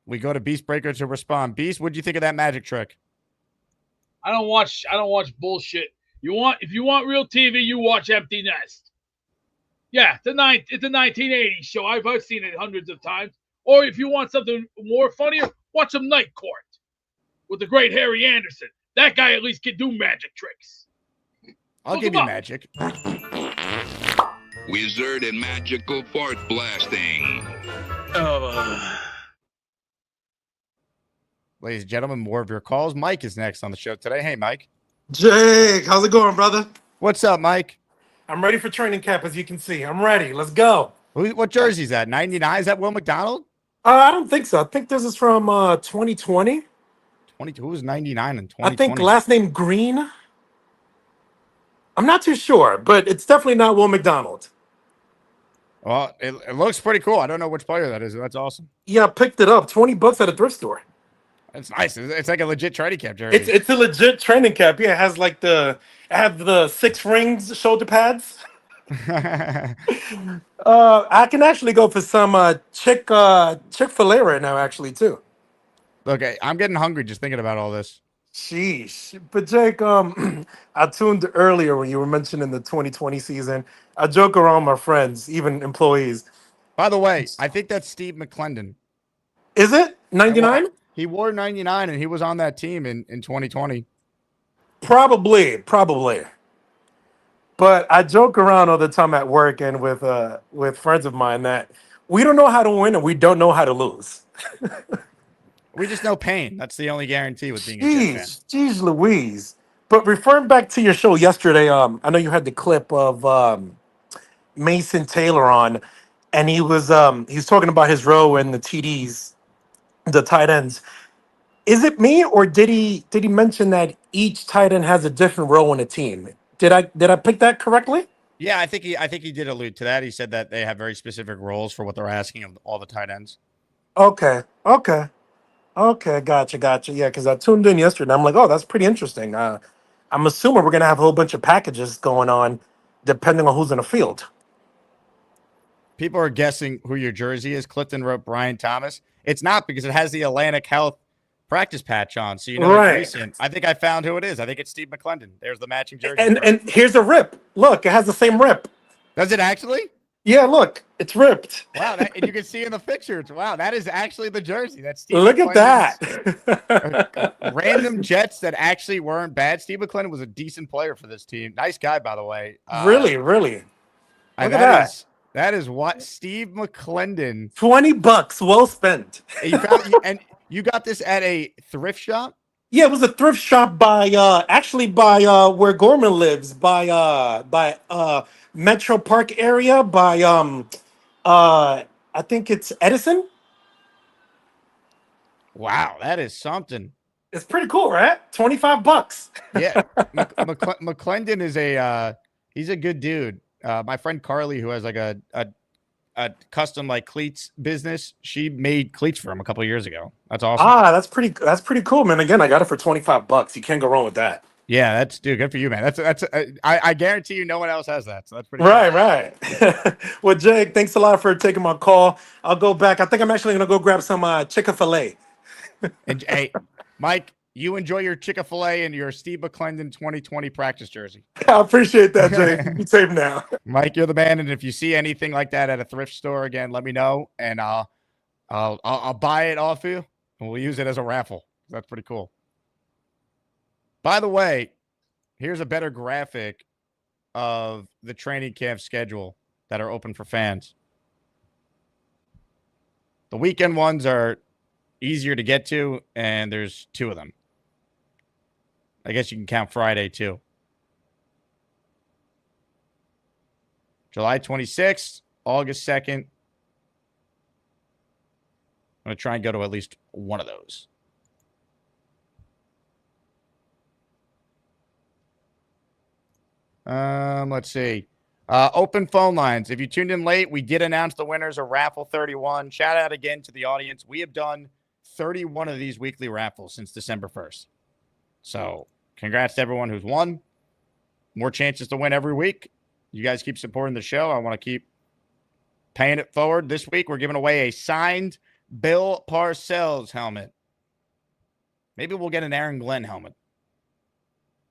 We go to Beast Breaker to respond. Beast, what'd you think of that magic trick? I don't watch bullshit. If you want real TV, you watch Empty Nest. Yeah, it's a 1980s show. I've seen it hundreds of times. Or if you want something more funnier, watch some Night Court with the great Harry Anderson. That guy at least can do magic tricks. I'll give you magic. Wizard and magical fart blasting. Ladies and gentlemen, more of your calls. Mike is next on the show today. Hey, Mike. Jake, how's it going, brother? What's up, Mike? I'm ready for training camp, as you can see. I'm ready. Let's go. What jersey is that? 99? Is that Will McDonald? I don't think so. I think this is from 2020. 22. Who was 99 in 2020? I think last name Green. I'm not too sure, but it's definitely not Will McDonald. Well, it looks pretty cool. I don't know which player that is. That's awesome. Yeah, I picked it up. $20 at a thrift store. It's nice. It's like a legit training camp jersey. It's a legit training cap. Yeah, it has like the 6 rings shoulder pads. I can actually go for some Chick-fil-A right now, actually, too. Okay, I'm getting hungry just thinking about all this. Sheesh. But Jake, I tuned earlier when you were mentioning the 2020 season. I joke around with my friends, even employees. By the way, I think that's Steve McClendon. Is it 99? He wore 99 and he was on that team in 2020. Probably. But I joke around all the time at work and with friends of mine that we don't know how to win and we don't know how to lose. We just know pain. That's the only guarantee with being a Jets fan. Jeez Louise. But referring back to your show yesterday, I know you had the clip of Mason Taylor on, and he's talking about his role in the TDs, the tight ends. Is it me, or did he mention that each tight end has a different role in a team? Did I pick that correctly? Yeah, I think he did allude to that. He said that they have very specific roles for what they're asking of all the tight ends. Okay, gotcha. Yeah, because I tuned in yesterday. I'm like, oh, that's pretty interesting. I'm assuming we're gonna have a whole bunch of packages going on, depending on who's in the field. People are guessing who your jersey is. Clifton wrote Brian Thomas. It's not, because it has the Atlantic Health practice patch on, so you know it's recent. I think I found who it is. I think it's Steve McClendon. There's the matching jersey. And here's a rip. Look, it has the same rip. Does it actually? Yeah, look, it's ripped. Wow, and you can see in the picture. Wow, that is actually the jersey. That's Steve Look at that. Random Jets that actually weren't bad. Steve McClendon was a decent player for this team. Nice guy, by the way. Really. Look at that. That is what Steve McClendon. $20, well spent. And you got this at a thrift shop? Yeah, it was a thrift shop by where Gorman lives, by Metro Park area, by I think it's Edison. Wow, that is something. It's pretty cool, right? $25. Yeah, McClendon is he's a good dude. My friend Carly, who has like a custom like cleats business, she made cleats for him a couple of years ago. That's awesome. That's pretty cool, man. Again, I got it for $25. You can't go wrong with that. Yeah, that's good for you, man. I guarantee you no one else has that. So that's pretty right. Well, Jake, thanks a lot for taking my call. I'll go back. I think I'm actually gonna go grab some Chick-fil-A. And hey, Mike, you enjoy your Chick-fil-A and your Steve McClendon 2020 practice jersey. I appreciate that, Jake. Be safe now. Mike, you're the man. And if you see anything like that at a thrift store again, let me know, and I'll buy it off you And we'll use it as a raffle. That's pretty cool. By the way, here's a better graphic of the training camp schedule that are open for fans. The weekend ones are easier to get to, and there's 2 of them. I guess you can count Friday, too. July 26th, August 2nd. I'm going to try and go to at least one of those. Let's see. Open phone lines. If you tuned in late, we did announce the winners of Raffle 31. Shout out again to the audience. We have done 31 of these weekly raffles since December 1st. So congrats to everyone who's won. More chances to win every week. You guys keep supporting the show. I want to keep paying it forward. This week, we're giving away a signed Bill Parcells helmet. Maybe we'll get an Aaron Glenn helmet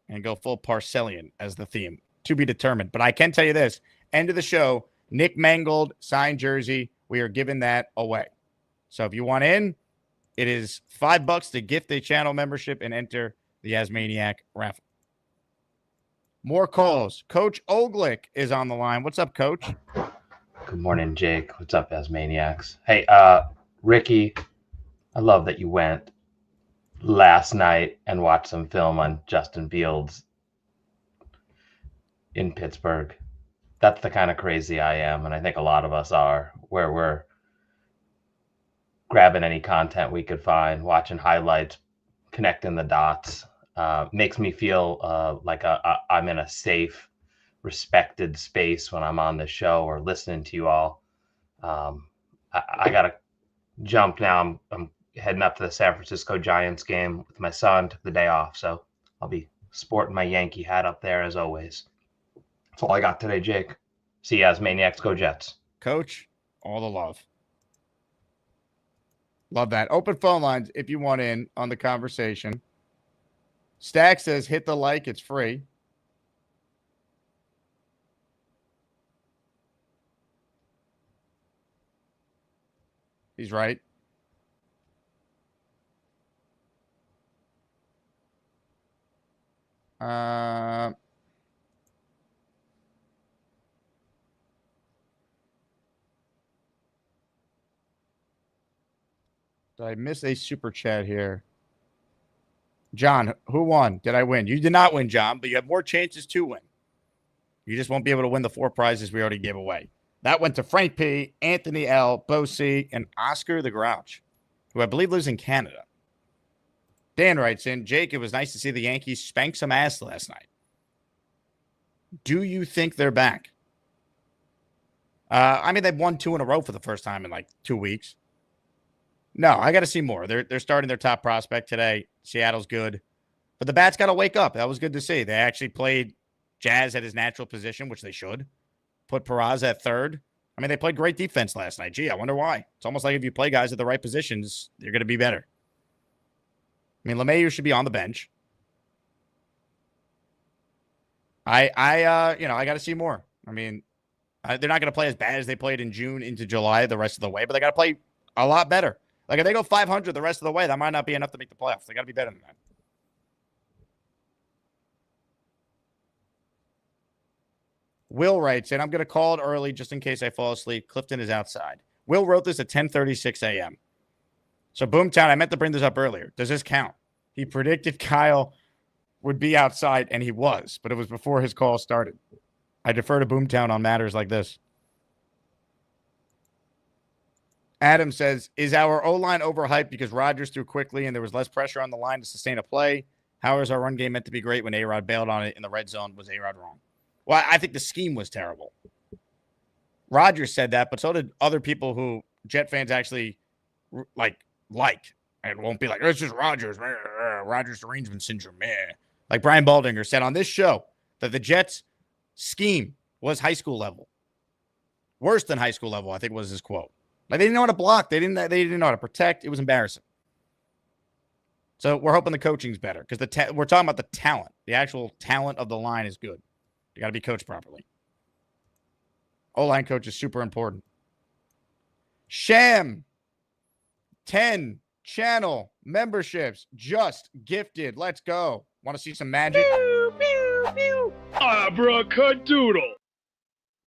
and go full Parcellian as the theme. To be determined. But I can tell you this. End of the show, Nick Mangold signed jersey. We are giving that away. So if you want in, it is $5 to gift a channel membership and enter the ASMANIAC Raffle. More calls. Coach Oglick is on the line. What's up, Coach? Good morning, Jake. What's up, AsManiacs? Hey, Ricky, I love that you went last night and watched some film on Justin Fields in Pittsburgh. That's the kind of crazy I am, and I think a lot of us are, where we're grabbing any content we could find, watching highlights, connecting the dots. Makes me feel like I'm in a safe, respected space when I'm on the show or listening to you all. I got to jump now. I'm heading up to the San Francisco Giants game with my son. Took the day off, so I'll be sporting my Yankee hat up there as always. That's all I got today, Jake. See you, AsManiacs. Go Jets. Coach, all the love. Love that. Open phone lines if you want in on the conversation. Stack says, hit the like. It's free. He's right. Did I miss a super chat here? John, who won? Did I win? You did not win, John, but you have more chances to win. You just won't be able to win the 4 prizes we already gave away. That went to Frank P., Anthony L., Bo C., and Oscar the Grouch, who I believe lives in Canada. Dan writes in, Jake, it was nice to see the Yankees spank some ass last night. Do you think they're back? I mean, they've won 2 in a row for the first time in like 2 weeks. No, I got to see more. They're starting their top prospect today. Seattle's good. But the Bats got to wake up. That was good to see. They actually played Jazz at his natural position, which they should. Put Peraza at third. I mean, they played great defense last night. Gee, I wonder why. It's almost like if you play guys at the right positions, you're going to be better. I mean, LeMahieu should be on the bench. I got to see more. I mean, they're not going to play as bad as they played in June into July the rest of the way, but they got to play a lot better. Like, if they go 500 the rest of the way, that might not be enough to make the playoffs. They got to be better than that. Will writes, and I'm going to call it early just in case I fall asleep. Clifton is outside. Will wrote this at 10:36 a.m. So, Boomtown, I meant to bring this up earlier. Does this count? He predicted Kyle would be outside, and he was, but it was before his call started. I defer to Boomtown on matters like this. Adam says, is our O-line overhyped because Rodgers threw quickly and there was less pressure on the line to sustain a play? How is our run game meant to be great when A-Rod bailed on it in the red zone? Was A-Rod wrong? Well, I think the scheme was terrible. Rodgers said that, but so did other people who Jet fans actually like. And won't be like, it's just Rodgers. Rodgers derangement syndrome. Like Brian Baldinger said on this show that the Jets' scheme was high school level. Worse than high school level, I think was his quote. Like, they didn't know how to block. They didn't know how to protect. It was embarrassing. So we're hoping the coaching's better because we're talking about the talent. The actual talent of the line is good. You got to be coached properly. O-line coach is super important. Sham 10 channel memberships just gifted. Let's go. Want to see some magic? Abracadoodle.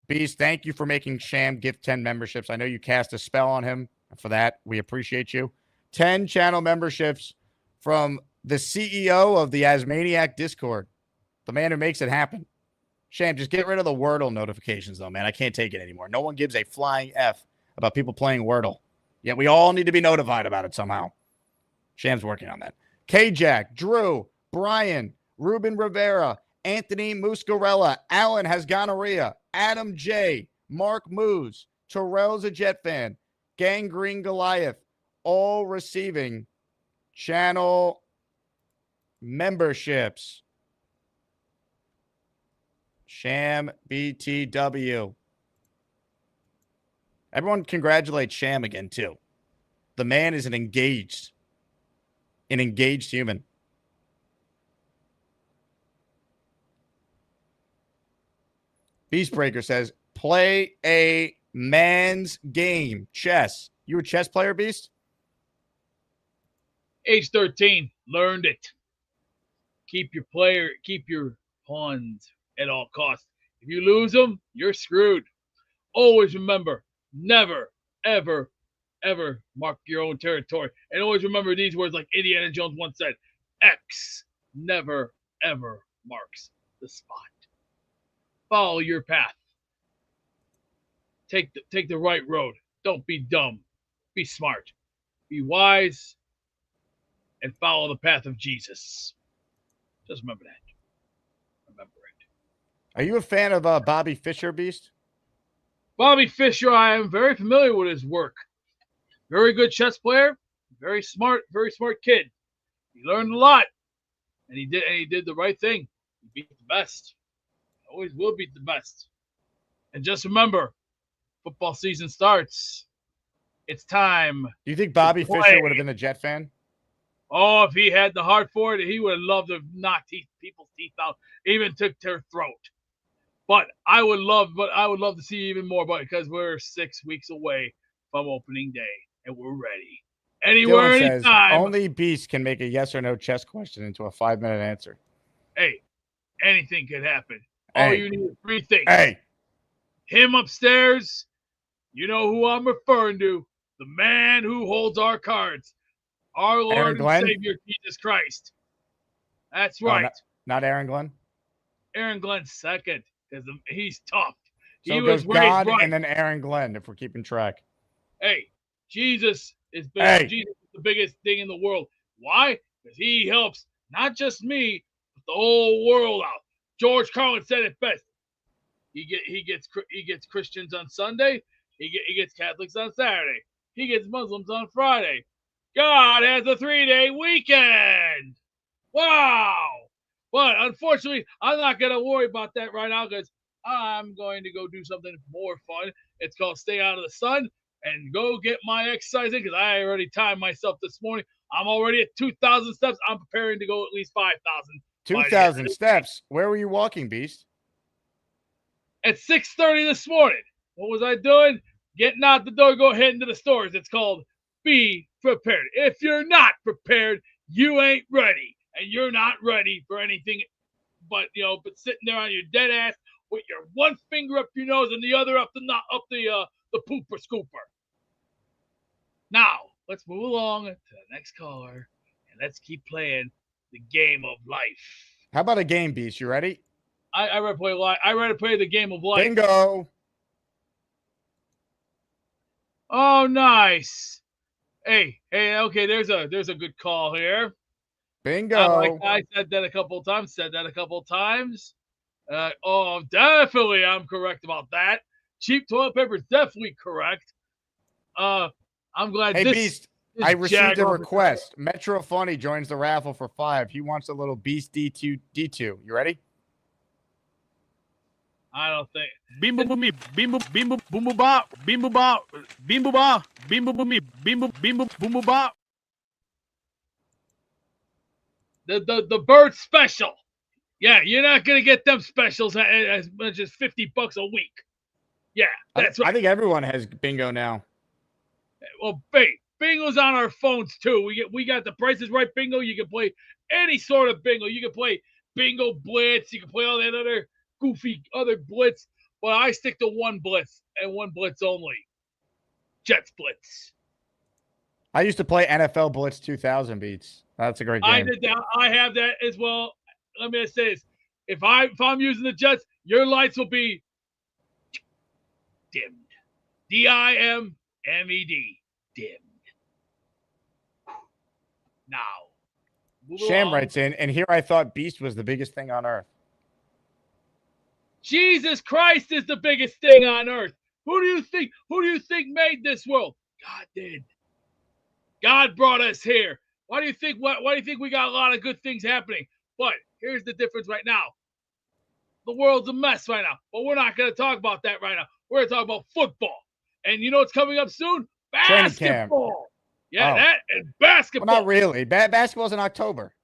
Beast, thank you for making Sham gift 10 memberships. I know you cast a spell on him. For that, we appreciate you. 10 channel memberships from the CEO of the ASMANIAC Discord, the man who makes it happen. Sham, just get rid of the Wordle notifications, though, man. I can't take it anymore. No one gives a flying F about people playing Wordle. Yet we all need to be notified about it somehow. Sham's working on that. K-Jack, Drew, Brian, Ruben Rivera, Anthony Muscarella, Alan has gonorrhea, Adam J, Mark Moose, Terrell's a Jet fan, Gangrene Goliath, all receiving channel memberships. Sham BTW. Everyone congratulate Sham again, too. The man is an engaged human. Beastbreaker says, play a man's game. Chess. You a chess player, Beast? Age 13. Learned it. Keep your pawns at all costs. If you lose them, you're screwed. Always remember, never, ever, ever mark your own territory. And always remember these words like Indiana Jones once said, X never, ever marks the spot. Follow your path. Take the right road. Don't be dumb. Be smart. Be wise. And follow the path of Jesus. Just remember that. Remember it. Are you a fan of Bobby Fischer, Beast? Bobby Fischer, I am very familiar with his work. Very good chess player. Very smart kid. He learned a lot. And he did the right thing. He beat the best. Always will beat the best. And just remember, football season starts. It's time. Do you think Bobby Fischer would have been a Jet fan? Oh, if he had the heart for it, he would have loved to knock people's teeth out, even took their throat. But I would love to see even more, but because we're 6 weeks away from opening day and we're ready. Anywhere, Dylan says, anytime. only Beast can make a yes or no chess question into a 5-minute answer. Hey, anything could happen. All Hey. you need is 3 things. Hey. Him upstairs, you know who I'm referring to. The man who holds our cards. Our Aaron Lord and Glenn? Savior, Jesus Christ. That's Oh, right. not Aaron Glenn? Aaron Glenn's second because he's tough. So He it was goes raised God right. and then Aaron Glenn, if we're keeping track. Hey, Jesus is big. Hey. Jesus is the biggest thing in the world. Why? Because he helps not just me, but the whole world out. George Carlin said it best. He gets Christians on Sunday. He gets Catholics on Saturday. He gets Muslims on Friday. God has a 3-day weekend. Wow. But unfortunately, I'm not going to worry about that right now because I'm going to go do something more fun. It's called Stay Out of the Sun and go get my exercise in because I already timed myself this morning. I'm already at 2,000 steps. I'm preparing to go at least 5,000. 2,000 steps. Where were you walking, Beast? At 6:30 this morning. What was I doing? Getting out the door, go heading to the stores. It's called Be Prepared. If you're not prepared, you ain't ready. And you're not ready for anything but sitting there on your dead ass with your one finger up your nose and the other up the pooper scooper. Now, let's move along to the next caller and let's keep playing the game of life. How about a game, Beast? You ready? I ready to play the game of life. Bingo. Oh, nice. Hey, okay, there's a good call here. Bingo. I said that a couple of times. Definitely I'm correct about that. Cheap toilet paper is definitely correct. I'm glad Hey, this Beast, this I received a Jaguar- request. Metro Funny joins the raffle for 5. He wants a little Beast D2. You ready? I don't think. Bimbo boomy, bimbo bimbo boomo bop, bimbo bop, bimbo bop, bimbo boomy, bimbo boomo bop. The bird special. Yeah, you're not gonna get them specials as much as $50 a week. Yeah, that's right. I think everyone has bingo now. Well, hey, bingo's on our phones too. We got the Price is Right bingo. You can play any sort of bingo. You can play Bingo Blitz. You can play all that other goofy other blitz. But I stick to one blitz and one blitz only. Jets Blitz. I used to play NFL Blitz 2000 beats. That's a great game. I did that. I have that as well. Let me just say this: if I'm using the Jets, your lights will be dimmed. dimmed. Dimmed. Now. Sham writes in, and here I thought Beast was the biggest thing on earth. Jesus Christ is the biggest thing on earth. Who do you think made this world? God did. God brought us here. Why do you think we got a lot of good things happening? But here's the difference right now. The world's a mess right now. But we're not going to talk about that right now. We're going to talk about football. And you know what's coming up soon? Basketball. Yeah, that and basketball. Well, not really. Basketball's in October.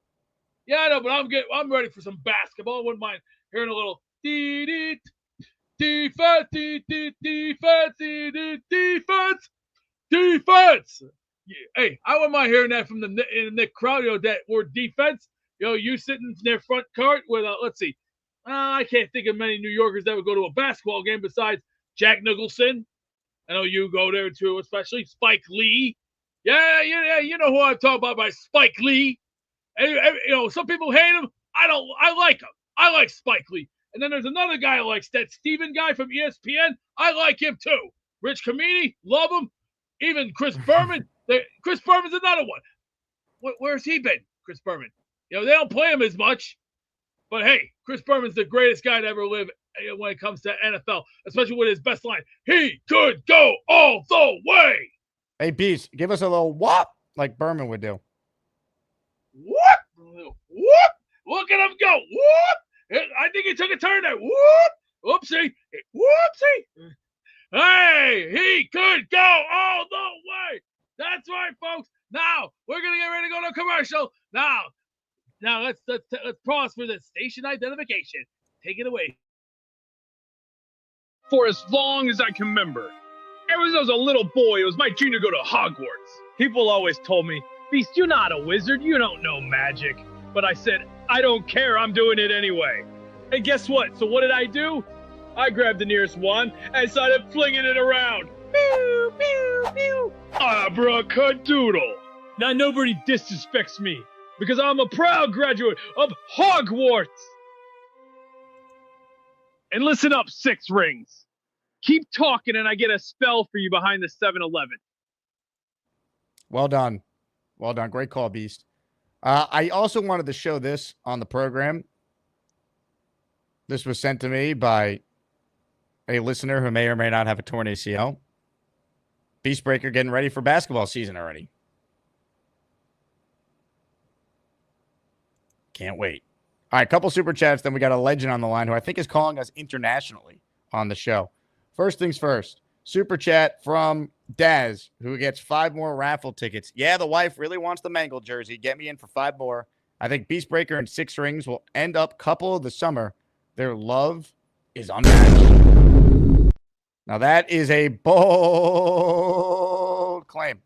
Yeah, I know, but I'm ready for some basketball. I wouldn't mind hearing a little defense, defense. Yeah. Hey, I wouldn't mind hearing that from the Nick crowd. That word defense. You sitting in their front cart with let's see. I can't think of many New Yorkers that would go to a basketball game besides Jack Nicholson. I know you go there too, especially Spike Lee. Yeah, you know who I'm talking about by Spike Lee. And, some people hate him. I like him. I like Spike Lee. And then there's another guy I like, that Steven guy from ESPN. I like him too. Rich Comini, love him. Even Chris Berman. Chris Berman's another one. Where's he been, Chris Berman? They don't play him as much. But hey, Chris Berman's the greatest guy to ever live when it comes to NFL, especially with his best line. He could go all the way. Hey, Beast, give us a little whoop like Berman would do. Whoop! Whoop! Look at him go! Whoop! I think he took a turn there. Whoop! Oopsie! Whoopsie! Hey, he could go all the way. That's right, folks. Now we're gonna get ready to go to a commercial. Now let's pause for the station identification. Take it away. For as long as I can remember, ever since I was a little boy, it was my dream to go to Hogwarts. People always told me, Beast, you're not a wizard. You don't know magic. But I said, I don't care. I'm doing it anyway. And guess what? So what did I do? I grabbed the nearest one and started flinging it around. Pew, pew, pew. Abracadadoodle. Now nobody disrespects me because I'm a proud graduate of Hogwarts. And listen up, Six Rings. Keep talking and I get a spell for you behind the 7-Eleven. Well done. Well done. Great call, Beast. I also wanted to show this on the program. This was sent to me by a listener who may or may not have a torn ACL. Beastbreaker getting ready for basketball season already. Can't wait. All right, couple super chats. Then we got a legend on the line who I think is calling us internationally on the show. First things first, super chat from Daz, who gets 5 more raffle tickets. Yeah, the wife really wants the Mangle jersey. Get me in for 5 more. I think Beastbreaker and 6 Rings will end up couple of the summer. Their love is unmatched. Now that is a bold claim.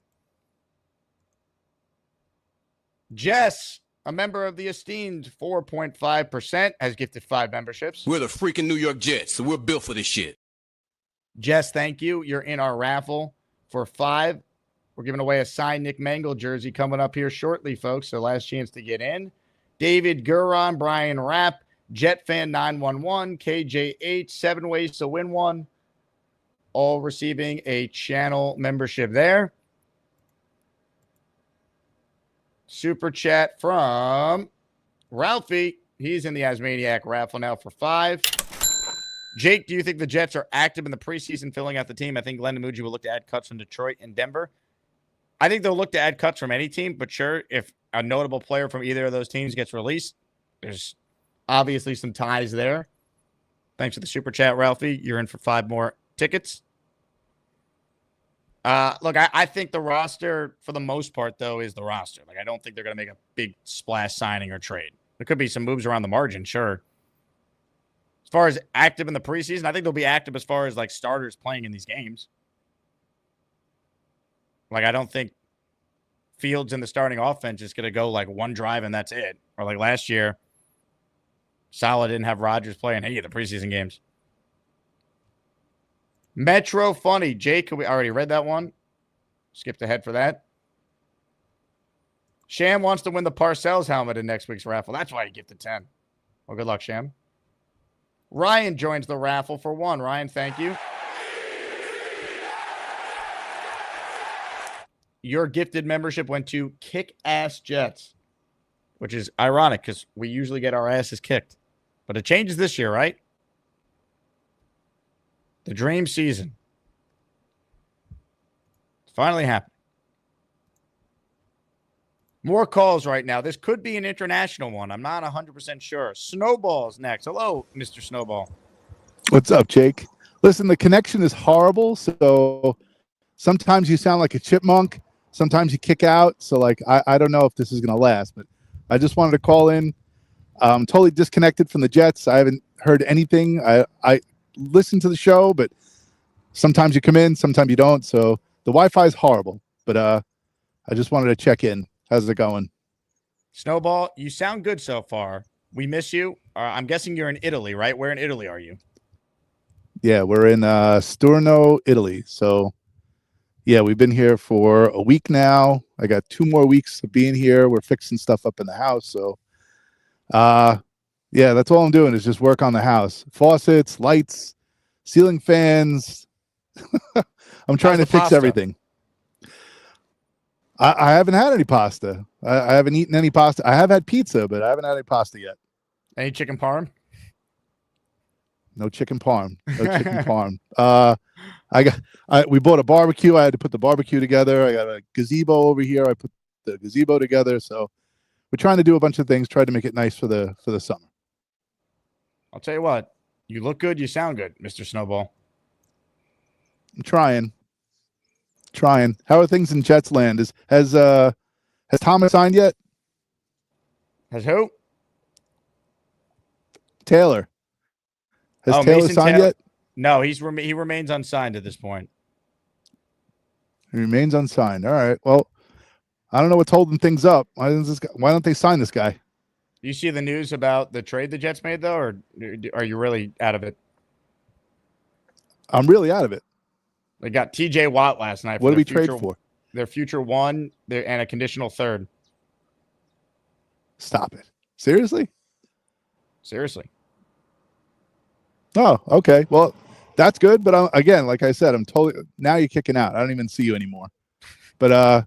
Jess, a member of the esteemed 4.5%, has gifted 5 memberships. We're the freaking New York Jets, so we're built for this shit. Jess, thank you. You're in our raffle for 5. We're giving away a signed Nick Mangle jersey coming up here shortly, folks. So last chance to get in. David Guron, Brian Rapp, JetFan911, KJ8, 7 ways to win one. All receiving a channel membership there. Super chat from Ralphie. He's in the ASMANIAC Raffle now for 5. Jake, do you think the Jets are active in the preseason filling out the team? I think Glenn Demuji will look to add cuts from Detroit and Denver. I think they'll look to add cuts from any team, but sure, if a notable player from either of those teams gets released, there's obviously some ties there. Thanks for the super chat, Ralphie. You're in for 5 more tickets. Look, I think the roster, for the most part, though, is the roster. Like, I don't think they're going to make a big splash signing or trade. There could be some moves around the margin, sure. As far as active in the preseason, I think they'll be active as far as, like, starters playing in these games. Like, I don't think Fields in the starting offense is going to go like one drive and that's it. Or like last year, Saleh didn't have Rodgers playing any of the preseason games. Metro Funny. Jake, we already read that one. Skipped ahead for that. Sham wants to win the Parcells helmet in next week's raffle. That's why he gifted 10. Well, good luck, Sham. Ryan joins the raffle for 1. Ryan, thank you. Your gifted membership went to Kick Ass Jets, which is ironic because we usually get our asses kicked. But it changes this year, right? The dream season. It's finally happened. More calls right now. This could be an international one. I'm not 100% sure. Snowball's next. Hello, Mr. Snowball. What's up, Jake? Listen, the connection is horrible, so sometimes you sound like a chipmunk. Sometimes you kick out. So, like, I don't know if this is going to last, but I just wanted to call in. I'm totally disconnected from the Jets. I haven't heard anything. I listen to the show, but sometimes you come in, sometimes you don't. So the Wi-Fi is horrible, but I just wanted to check in. How's it going? Snowball, you sound good so far. We miss you. I'm guessing you're in Italy, right? Where in Italy are you? Yeah, we're in Sturno, Italy. So, yeah, we've been here for a week now. I got 2 more weeks of being here. We're fixing stuff up in the house. So, yeah, that's all I'm doing is just work on the house. Faucets, lights, ceiling fans. I'm trying to fix everything. I haven't had any pasta. I haven't eaten any pasta. I have had pizza, but I haven't had any pasta yet. Any chicken parm? No chicken parm. No chicken parm. We bought a barbecue. I had to put the barbecue together. I got a gazebo over here. I put the gazebo together. So we're trying to do a bunch of things, try to make it nice for the summer. I'll tell you what. You look good. You sound good, Mr. Snowball. I'm trying. How are things in Jets land? Has Thomas signed yet? Has who? Taylor. Has Taylor Mason signed yet? No, he remains unsigned at this point. He remains unsigned. All right. Well, I don't know what's holding things up. Why don't they sign this guy? Do you see the news about the trade the Jets made, though, or are you really out of it? I'm really out of it. They got T.J. Watt last night. What did we trade for? Their future 1 and a conditional 3rd. Stop it. Seriously? Seriously. Oh, okay. Well, that's good. But again, like I said, I'm totally now you're kicking out. I don't even see you anymore. But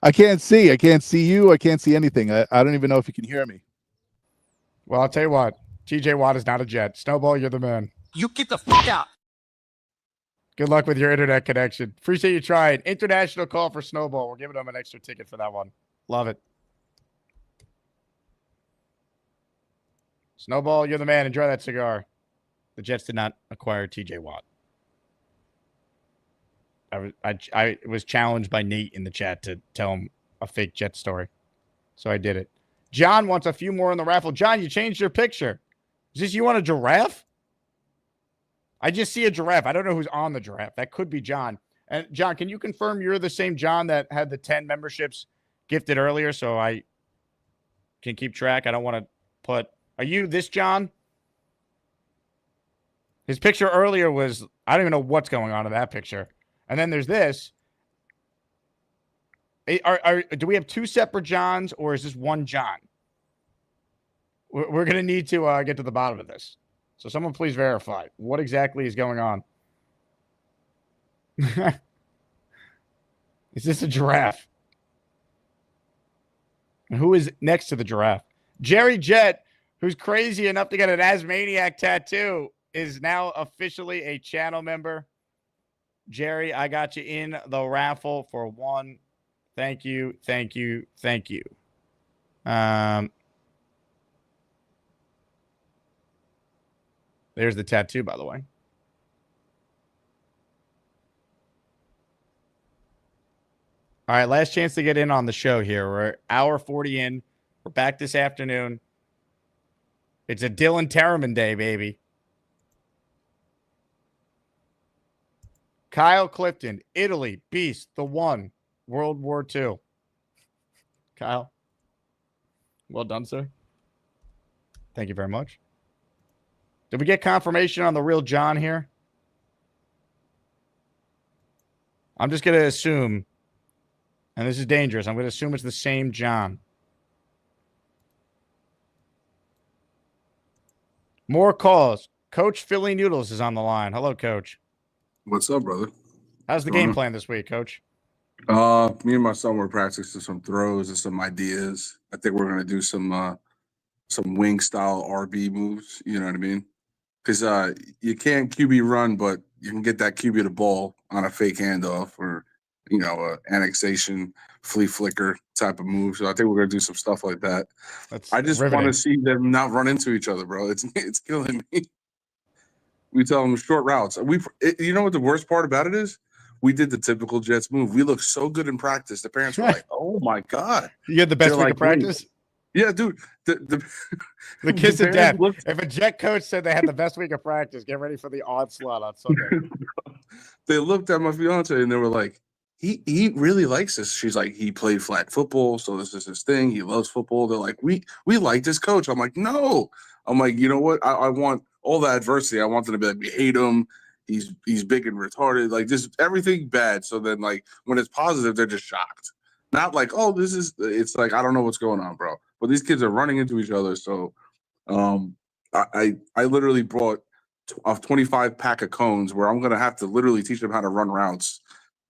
I can't see. I can't see you. I can't see anything. I don't even know if you can hear me. Well, I'll tell you what. T.J. Watt is not a Jet. Snowball, you're the man. You get the fuck out. Good luck with your internet connection. Appreciate you trying. International call for Snowball. We're giving him an extra ticket for that one. Love it. Snowball, you're the man. Enjoy that cigar. The Jets did not acquire T.J. Watt. I was challenged by Nate in the chat to tell him a fake Jet story. So I did it. John wants a few more in the raffle. John, you changed your picture. Is this you on a giraffe? I just see a giraffe. I don't know who's on the giraffe. That could be John. And John, can you confirm you're the same John that had the 10 memberships gifted earlier so I can keep track? I don't want to put... Are you this John? His picture earlier was... I don't even know what's going on in that picture. And then there's this. Do we have 2 separate Johns or is this one John? We're going to need to get to the bottom of this. So someone please verify what exactly is going on. Is this a giraffe? And who is next to the giraffe? Jerry Jett, who's crazy enough to get an ASMANIAC tattoo, is now officially a channel member. Jerry, I got you in the raffle for 1. Thank you, thank you, thank you. There's the tattoo, by the way. All right, last chance to get in on the show here. We're hour 40 in. We're back this afternoon. It's a Dylan Terraman day, baby. Kyle Clifton, Italy, Beast, the one, World War II. Kyle, well done, sir. Thank you very much. Did we get confirmation on the real John here? I'm just going to assume, and this is dangerous, I'm going to assume it's the same John. More calls. Coach Philly Noodles is on the line. Hello, Coach. What's up, brother? How's the game plan this week, Coach? Me and my son were practicing some throws and some ideas. I think we're gonna do some wing style RB moves. You know what I mean? Because you can't QB run, but you can get that QB the ball on a fake handoff or annexation, flea flicker type of move. So I think we're gonna do some stuff like that. I just want to see them not run into each other, bro. It's killing me. We tell them short routes. You know what the worst part about it is? We did the typical Jets move. We look so good in practice. The parents were like, "Oh my god, you had the best week of practice." Yeah, dude. The kiss of death. If a Jet coach said they had the best week of practice, get ready for the onslaught on Sunday. They looked at my fiance and they were like, he really likes this. She's like, he played flag football, so this is his thing. He loves football. They're like, we like this coach. I'm like, no. I'm like, you know what? I want all the adversity. I want them to be like, we hate him. He's big and retarded. Like, this everything bad. So then, like, when it's positive, they're just shocked. Not like, oh, it's like, I don't know what's going on, bro. But these kids are running into each other. So I literally brought a 25 pack of cones where I'm going to have to literally teach them how to run routes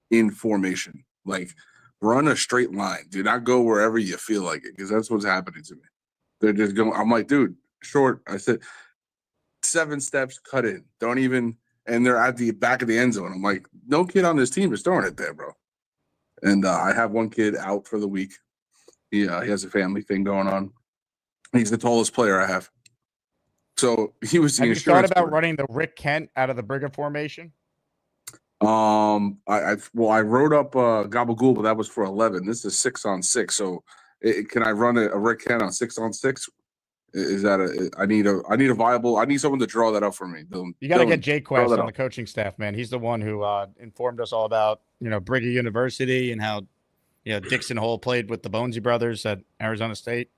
in formation. Like, run a straight line. Do not go wherever you feel like it, because that's what's happening to me. They're just going. I'm like, dude, short. I said 7 steps, cut in. Don't even. And they're at the back of the end zone. I'm like, no kid on this team is throwing it there, bro. And I have one kid out for the week. He has a family thing going on. He's the tallest player I have. So he was. Have you thought about running the Rick Kent out of the Brigham formation? I wrote up Gabagool, but that was for 11. This is 6-on-6. So can I run a Rick Kent on 6-on-6? Is that I need a viable. I need someone to draw that up for me. You got to get Jake Quest on the coaching staff, man. He's the one who informed us all about Brigham University and how Dixon Hole played with the Bonesy brothers at Arizona State.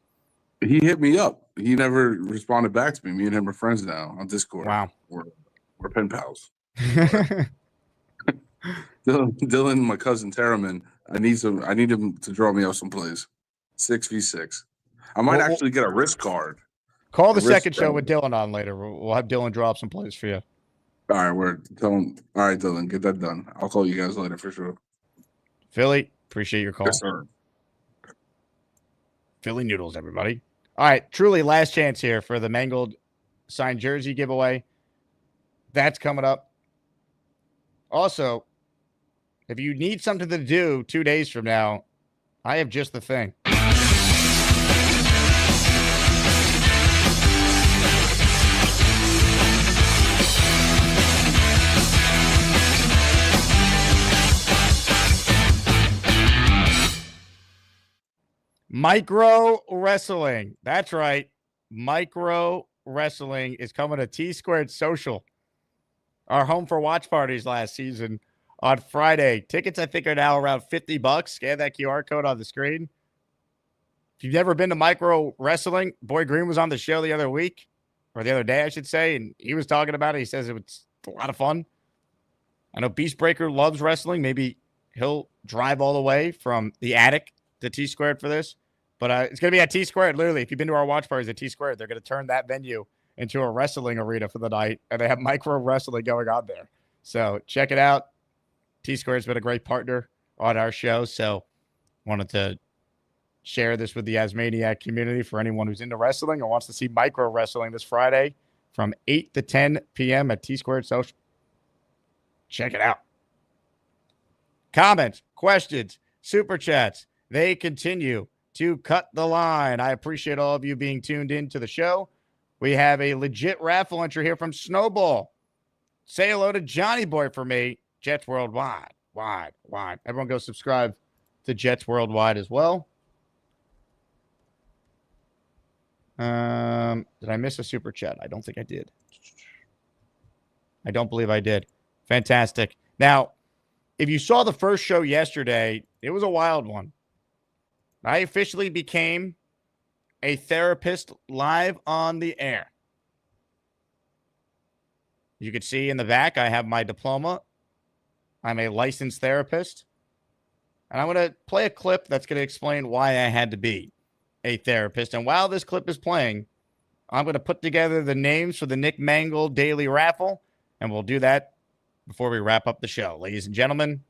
He hit me up. He never responded back to me. Me and him are friends now on Discord. Wow, we're pen pals. Dylan, my cousin Terraman. I need him to draw me out some plays. 6v6. I might actually get a wrist guard. Call the second show with Dylan on later. We'll have Dylan draw up some plays for you. All right, all right, Dylan, get that done. I'll call you guys later for sure. Philly, appreciate your call. Yes, sir. Philly Noodles, everybody. All right, truly last chance here for the Mangled signed jersey giveaway. That's coming up. Also, if you need something to do 2 days from now, I have just the thing. Micro Wrestling. That's right. Micro Wrestling is coming to T-Squared Social, our home for watch parties last season, on Friday. Tickets, I think, are now around $50. Scan that QR code on the screen. If you've never been to Micro Wrestling, Boy Green was on the show the other week, or the other day, I should say, and he was talking about it. He says it was a lot of fun. I know Beast Breaker loves wrestling. Maybe he'll drive all the way from the attic to T-Squared for this. But it's going to be at T-Squared. Literally, if you've been to our watch parties at T-Squared, they're going to turn that venue into a wrestling arena for the night, and they have Micro Wrestling going on there. So check it out. T-Squared's been a great partner on our show, so wanted to share this with the ASMANIAC community for anyone who's into wrestling or wants to see Micro Wrestling this Friday from 8 to 10 p.m. at T-Squared Social. Check it out. Comments, questions, super chats, they continue to cut the line. I appreciate all of you being tuned in to the show. We have a legit raffle entry here from Snowball. Say hello to Johnny Boy for me. Jets Worldwide. Wide. Everyone go subscribe to Jets Worldwide as well. Did I miss a super chat? I don't think I did. I don't believe I did. Fantastic. Now, if you saw the first show yesterday, it was a wild one. I officially became a therapist live on the air. You can see in the back, I have my diploma. I'm a licensed therapist. And I'm going to play a clip that's going to explain why I had to be a therapist. And while this clip is playing, I'm going to put together the names for the Nick Mangold Daily Raffle, and we'll do that before we wrap up the show. Ladies and gentlemen,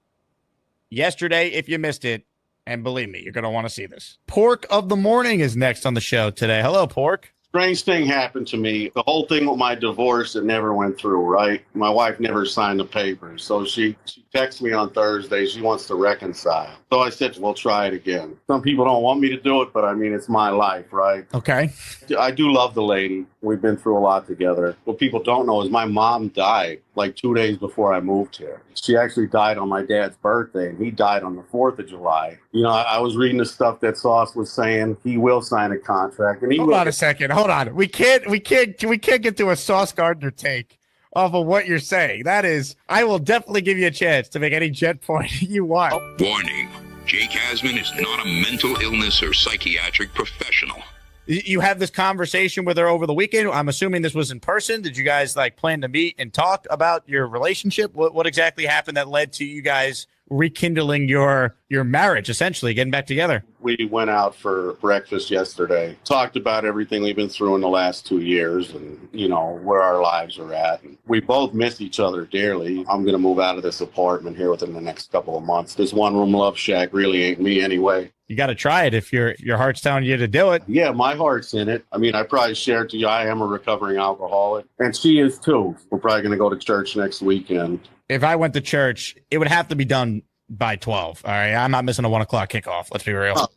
yesterday, if you missed it, and believe me, you're going to want to see this. Pork of the Morning is next on the show today. Hello, Pork. Strange thing happened to me. The whole thing with my divorce, it never went through, right? My wife never signed the papers. So she texted me on Thursday. She wants to reconcile. So I said, we'll try it again. Some people don't want me to do it, but I mean, it's my life, right? Okay. I do love the lady. We've been through a lot together. What people don't know is my mom died like 2 days before I moved here. She actually died on my dad's birthday, and he died on the 4th of July. You know, I was reading the stuff that Sauce was saying. He will sign a contract. And he Hold on a second. Hold on. We can't get to a Sauce Gardner take off of what you're saying. That is, I will definitely give you a chance to make any jet point you want. Warning, Jake Asman is not a mental illness or psychiatric professional. You had this conversation with her over the weekend. I'm assuming this was in person. Did you guys plan to meet and talk about your relationship? What exactly happened that led to you guys rekindling your marriage, essentially getting back together? We went out for breakfast yesterday, talked about everything we've been through in the last 2 years and, you know, where our lives are at. And we both miss each other dearly. I'm going to move out of this apartment here within the next couple of months. This one-room love shack really ain't me anyway. You got to try it if your heart's telling you to do it. Yeah, my heart's in it. I mean, I probably shared to you, I am a recovering alcoholic, and she is too. We're probably going to go to church next weekend. If I went to church, it would have to be done by 12. All right, I'm not missing a 1 o'clock kickoff. Let's be real.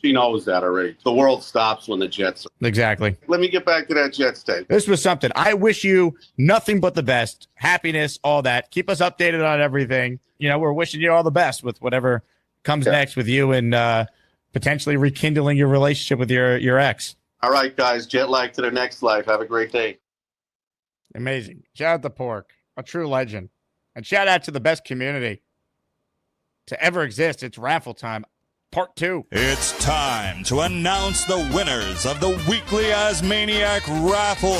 She knows that already. The world stops when the Jets are. Exactly. Let me get back to that Jets tape. This was something. I wish you nothing but the best, happiness, all that. Keep us updated on everything. You know, we're wishing you all the best with whatever comes next with you and potentially rekindling your relationship with your ex. All right, guys. Jet lag to the next life. Have a great day. Amazing. Shout out to Pork, a true legend. And shout out to the best community to ever exist. It's raffle time. Part 2. It's time to announce the winners of the weekly ASMANIAC Raffle.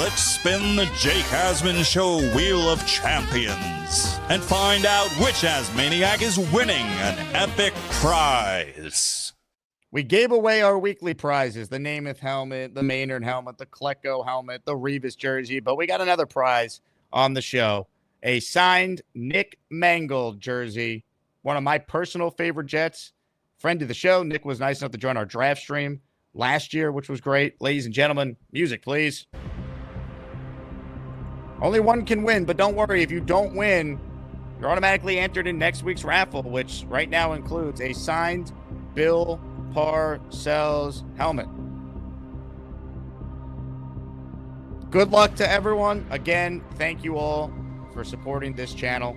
Let's spin the Jake Asman Show Wheel of Champions and find out which ASMANIAC is winning an epic prize. We gave away our weekly prizes, the Namath helmet, the Maynard helmet, the Klecko helmet, the Revis jersey, but we got another prize on the show, a signed Nick Mangold jersey, one of my personal favorite Jets. Friend of the show, Nick was nice enough to join our draft stream last year, which was great. Ladies and gentlemen, music, please. Only one can win, but don't worry. If you don't win, you're automatically entered in next week's raffle, which right now includes a signed Bill Parcells helmet. Good luck to everyone. Again, thank you all for supporting this channel.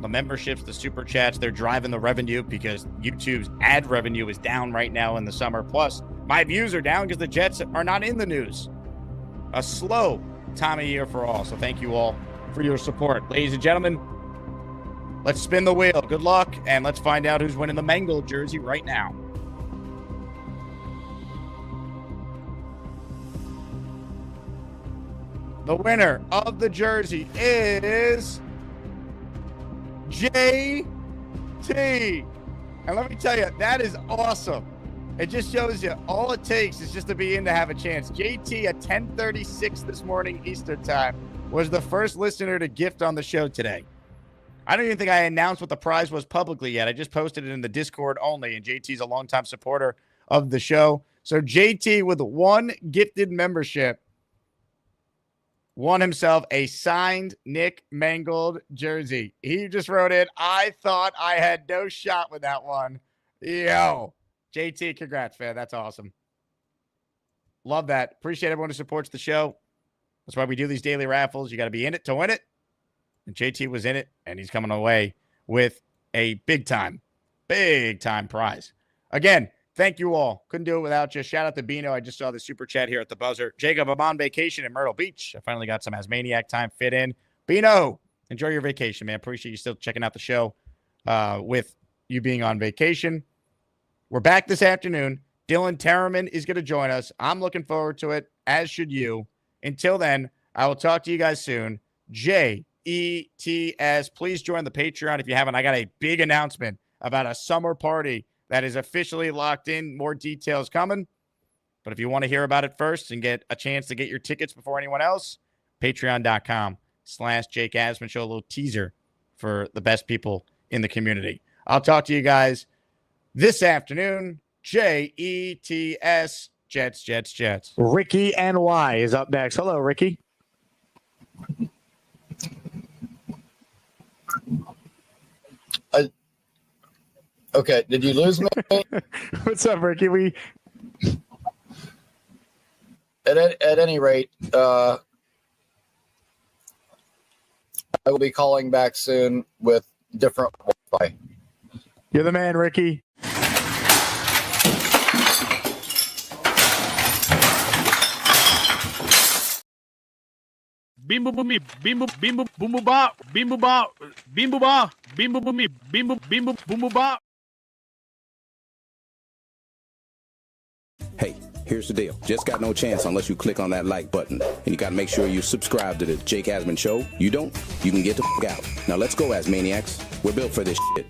The memberships, the super chats, they're driving the revenue because YouTube's ad revenue is down right now in the summer. Plus, my views are down because the Jets are not in the news. A slow time of year for all. So thank you all for your support. Ladies and gentlemen, let's spin the wheel. Good luck, and let's find out who's winning the Mangold jersey right now. The winner of the jersey is JT. And let me tell you, that is awesome. It just shows you all it takes is just to be in to have a chance. JT at 10:36 this morning Eastern time was the first listener to gift on the show today. I don't even think I announced what the prize was publicly yet. I just posted it in the Discord only, and JT's a longtime supporter of the show. So JT with one gifted membership won himself a signed Nick Mangold jersey. He just wrote in, I thought I had no shot with that one. Yo, JT, congrats, man. That's awesome. Love that. Appreciate everyone who supports the show. That's why we do these daily raffles. You got to be in it to win it. And JT was in it, and he's coming away with a big-time prize. Again, thank you all. Couldn't do it without you. Shout out to Bino. I just saw the super chat here at the buzzer. Jacob, I'm on vacation in Myrtle Beach. I finally got some AsManiac time fit in. Bino, enjoy your vacation, man. Appreciate you still checking out the show. with you being on vacation. We're back this afternoon. Dylan Terraman is going to join us. I'm looking forward to it, as should you. Until then, I will talk to you guys soon. JETS. Please join the Patreon if you haven't. I got a big announcement about a summer party that is officially locked in. More details coming. But if you want to hear about it first and get a chance to get your tickets before anyone else, patreon.com/Jake Asman Show. A little teaser for the best people in the community. I'll talk to you guys this afternoon. JETS. Jets. Ricky NY is up next. Hello, Ricky. Okay, did you lose me? What's up, Ricky? At any rate, I will be calling back soon with different Wi-Fi. You're the man, Ricky. Bim boom me, bim boom boom ba, bim boom ba, bim boom ba, bim boom me, bim boom ba. Hey, here's the deal. Just got no chance unless you click on that like button. And you got to make sure you subscribe to the Jake Asman Show. You don't, you can get the f*** out. Now let's go, Asmaniacs. We're built for this shit.